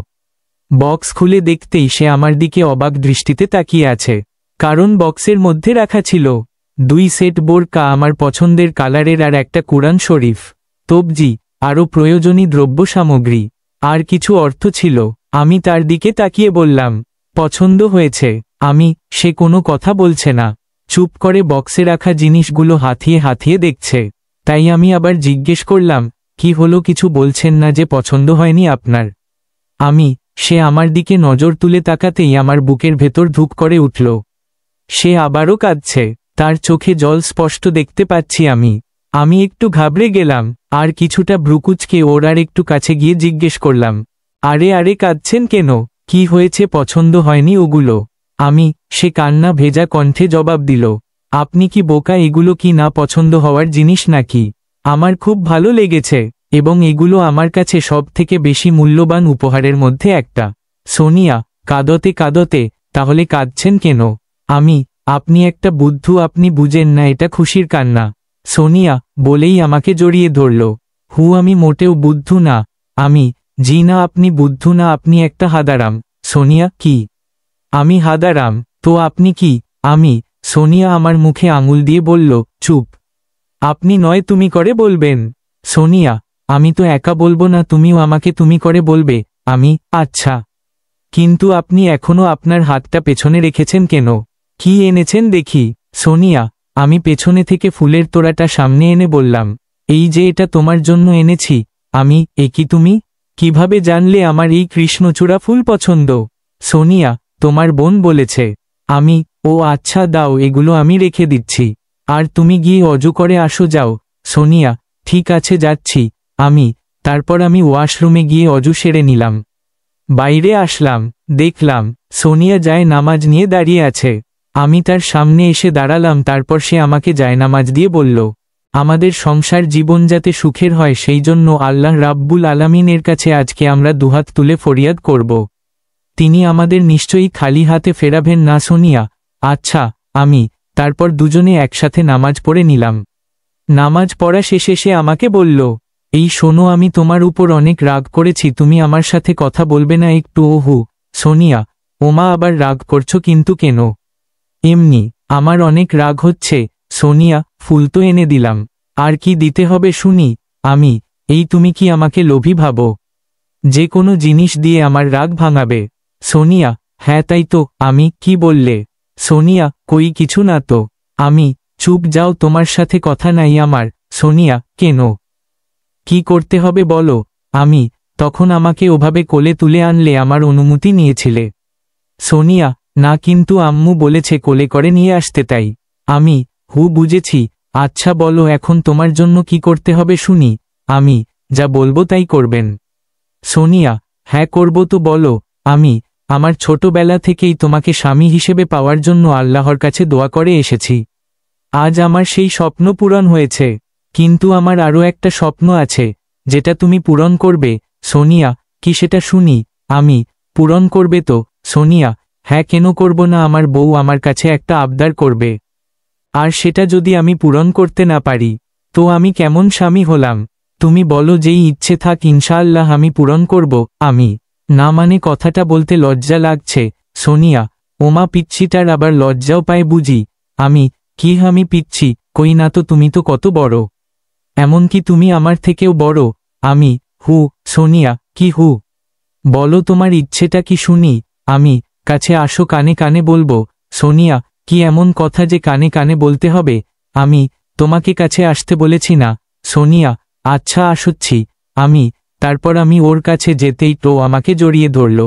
বক্স খুলে দেখতেই সে আমার দিকে অবাক দৃষ্টিতে তাকিয়ে আছে। কারণ বক্সের মধ্যে রাখা ছিল 2 সেট বোরকা আমার পছন্দের কালারের, আর একটা কুরআন শরীফ, তবজি, আরও প্রয়োজনীয় দ্রব্য সামগ্রী। আর কিছু অর্থ ছিল। আমি তার দিকে তাকিয়ে বললাম, পছন্দ হয়েছে। সে কোনো কথা বলছে না, চুপ করে বক্সে রাখা জিনিসগুলো হাতিয়ে হাতিয়ে দেখছে। তাই আমি আবার জিজ্ঞেস করলাম, কি হলো, কিছু বলছেন না যে পছন্দ হয়নি আপনার? সে আমার দিকে নজর তুলে তাকাতেই আমার বুকের ভেতর ধুক করে উঠল। সে আবারও কাঁদছে, তার চোখে জল স্পষ্ট দেখতে পাচ্ছি আমি একটু ঘাবড়ে গেলাম, আর কিছুটা ভ্রুকুচকে ওর আর একটু কাছে গিয়ে জিজ্ঞেস করলাম, আরে আরে কাঁদছেন কেন? কি হয়েছে, পছন্দ হয়নি ওগুলো? সে কান্না ভেজা কণ্ঠে জবাব দিল, আপনি কি বোকা? এগুলো কি না পছন্দ হওয়ার জিনিস নাকি? আমার খুব ভালো লেগেছে, এবং এগুলো আমার কাছে সব থেকে বেশি মূল্যবান উপহারের মধ্যে একটা। সোনিয়া কাঁদতে কাঁদতে, তাহলে কাঁদছেন কেন? আপনি একটা বুদ্ধু, আপনি বুঝেন না এটা খুশির কান্না। সোনিয়া বলেই আমাকে জড়িয়ে ধরল। আমি মোটেও বুদ্ধু না। জি না, আপনি বুদ্ধু না, আপনি একটা হাদারাম। সোনিয়া, কি? আমি হাদারাম? তো আপনি কি? সোনিয়া আমার মুখে আঙুল দিয়ে বলল, চুপ। আপনি নয় তুমি করে বলবেন। সোনিয়া, আমি তো একা বলবো না, তুমিও আমাকে তুমি করে বলবে। আচ্ছা, কিন্তু আপনি এখনো আপনার হাতটা পেছনে রেখেছেন কেন? কি এনেছেন দেখি? সোনিয়া, আমি পেছনে থেকে ফুলের তোড়াটা সামনে এনে বললাম, এই যে এটা তোমার জন্য এনেছি। এ কি তুমি কিভাবে জানলে আমার এই কৃষ্ণচূড়া ফুল পছন্দ? সোনিয়া, তোমার বোন বলেছে। ও আচ্ছা, দাও, এগুলো আমি রেখে দিচ্ছি। আর তুমি গিয়ে অজু করে আসো, যাও। সোনিয়া, ঠিক আছে, যাচ্ছি। তারপর আমি ওয়াশরুমে গিয়ে অজু সেরে নিলাম। বাইরে আসলাম, দেখলাম সোনিয়া জায়নামাজ নিয়ে দাঁড়িয়ে আছে। আমি তার সামনে এসে দাঁড়ালাম। তারপর সে আমাকে জায়নামাজ দিয়ে বলল, আমাদের সংসার জীবন যাতে সুখের হয় সেই জন্য আল্লাহ রাব্বুল আলামিনের কাছে আজকে আমরা দুহাত তুলে ফরিয়াদ করব। তিনি আমাদের নিশ্চয়ই খালি হাতে ফেরাবেন না। সোনিয়া, আচ্ছা। তারপর দুজনে একসাথে নামাজ পড়ে নিলাম। নামাজ পড়া শেষে সে আমাকে বলল, এই শোনো, আমি তোমার উপর অনেক রাগ করেছি, তুমি আমার সাথে কথা বলবে না একটু? ওহু সোনিয়া, ওমা, আবার রাগ করছো কিন্তু কেন? এমনি, আমার অনেক রাগ হচ্ছে। সোনিয়া, ফুল তো এনে দিলাম, আর কি দিতে হবে শুনি? এই তুমি কি আমাকে লোভী ভাবো? যে কোনো জিনিস দিয়ে আমার রাগ ভাঙাবে? সোনিয়া, হ্যাঁ তাই তো। কি বললে? সোনিয়া, কই কিছু না তো। চুপ, যাও, তোমার সাথে কথা নাই আমার। সোনিয়া, কেন? কি করতে হবে বলো? তখন আমাকে ওভাবে কোলে তুলে আনলে আমার অনুমতি নিয়েছিলে? সোনিয়া, না, কিন্তু আম্মু বলেছে কোলে করে নিয়ে আসতে, তাই। বুঝেছি। আচ্ছা বলো, এখন তোমার জন্য কি করতে হবে শুনি? যা বলবো তাই করবেন? সোনিয়া, হ্যাঁ করব তো, বলো। আমার ছোটবেলা থেকেই তোমাকে স্বামী হিসেবে পাওয়ার জন্য আল্লাহর কাছে দোয়া করে এসেছি। আজ আমার সেই স্বপ্ন পূরণ হয়েছে, কিন্তু আমার আরও একটা স্বপ্ন আছে, যেটা তুমি পূরণ করবে। সোনিয়া, কি সেটা শুনি? পূরণ করবে তো? সোনিয়া, হ্যাঁ, কেন করব না? আমার বউ আমার কাছে একটা আবদার করবে, আর সেটা যদি আমি পূরণ করতে না পারি, তো আমি কেমন স্বামী হলাম? তুমি বলো, যেই ইচ্ছে থাক, ইনশাআল্লাহ আমি পূরণ করব। না, মানে কথাটা বলতে লজ্জা লাগছে। সোনিয়া, ওমা, পিচ্ছিটার আবার লজ্জাও পায় বুঝি? কি পিচ্ছি? কই না তো, তুমি তো কত বড়, এমনকি তুমি আমার থেকেও বড়। আমি, হু, সোনিয়া, কি হু? বলো তোমার ইচ্ছেটা কি শুনি। আমি, কাছে আসো, কানে কানে বলবো। সোনিয়া, কি এমন কথা যে কানে কানে বলতে হবে? আমি, তোমাকে কাছে আসতে বলেছি না। সোনিয়া, আচ্ছা আসছি। আমি, তারপর আমি ওর কাছে যেতেই তো আমাকে জড়িয়ে ধরল।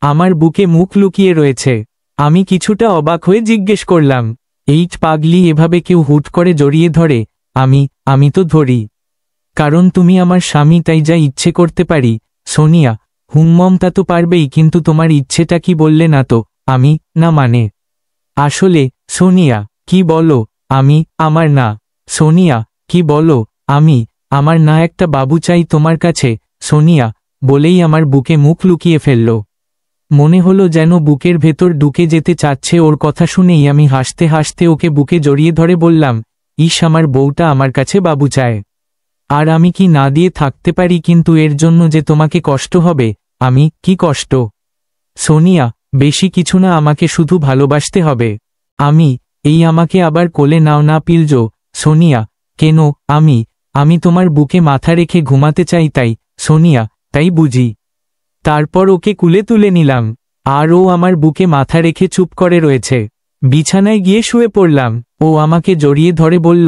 আমার বুকে মুখ লুকিয়ে রয়েছে। আমি কিছুটা অবাক হয়ে জিজ্ঞেস করলাম, এই পাগলি, এভাবে কেউ হুট করে জড়িয়ে ধরে? আমি তো ধরি, কারণ তুমি আমার স্বামী, তাই যা ইচ্ছে করতে পারি। সোনিয়া, তা তো পারবেই, কিন্তু তোমার ইচ্ছেটা কি বললে না তো। আমি, না মানে, আসলে, সোনিয়া, কি বলো? আমি, আমার না। সোনিয়া, কি বলো? আমি, আমার না, একটা বাবু চাই তোমার কাছে। সোনিয়া, বলেই আমার বুকে মুখ লুকিয়ে ফেলল। মনে হলো যেন বুকের ভেতর ঢুকে যেতে চাচ্ছে। ওর কথা শুনেই আমি হাসতে হাসতে ওকে বুকে জড়িয়ে ধরে বললাম, ইস, আমার বউটা আমার কাছে বাবু চায়, আর আমি কি না দিয়ে থাকতে পারি? কিন্তু এর জন্য যে তোমাকে কষ্ট হবে। আমি, কি কষ্ট? সোনিয়া, বেশি কিছু না, আমাকে শুধু ভালোবাসতে হবে। আমি, আমাকে আবার কোলে নাও না পিলজো। সোনিয়া, কেন? আমি তোমার বুকে মাথা রেখে ঘুমাতে চাই। তাই? সোনিয়া, তাই বুঝি। তারপর ওকে কুলে তুলে নিলাম, আর ও আমার বুকে মাথা রেখে চুপ করে রয়েছে। বিছানায় গিয়ে শুয়ে পড়লাম। ও আমাকে জড়িয়ে ধরে বলল,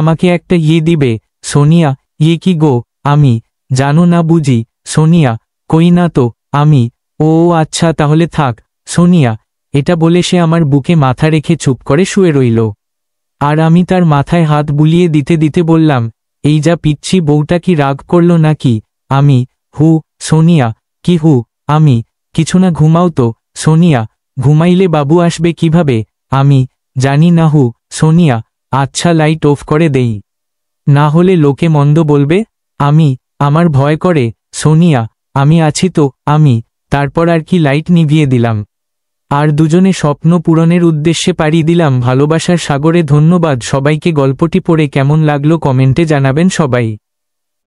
আমাকে একটা দিবে। সোনিয়া, কি গো? আমি, জানো না বুঝি। সোনিয়া, কই না তো। আমি, ও আচ্ছা, তাহলে থাক। সোনিয়া, এটা বলে সে আমার বুকে মাথা রেখে চুপ করে শুয়ে রইল। আর আমি তার মাথায় হাত বুলিয়ে দিতে দিতে বললাম, এই যা পিচ্ছি, বউটা কি রাগ করল নাকি? আমি, হু, সোনিয়া, কি হু? আমি, কিছু না, ঘুমাও তো। সোনিয়া, ঘুমাইলে বাবু আসবে কিভাবে? আমি, জানি না হু। সোনিয়া, আচ্ছা, লাইট অফ করে দেই, না হলে লোকে মন্দ বলবে। আমি, আমার ভয় করে। সোনিয়া, আমি আছি তো। আমি, তারপর আর কি লাইট নিভিয়ে দিলাম, আর দুজনে স্বপ্ন পূরণের উদ্দেশ্যে পাড়ি দিলাম ভালোবাসার সাগরে। ধন্যবাদ সবাইকে। গল্পটি পড়ে কেমন লাগলো কমেন্টে জানাবেন সবাই।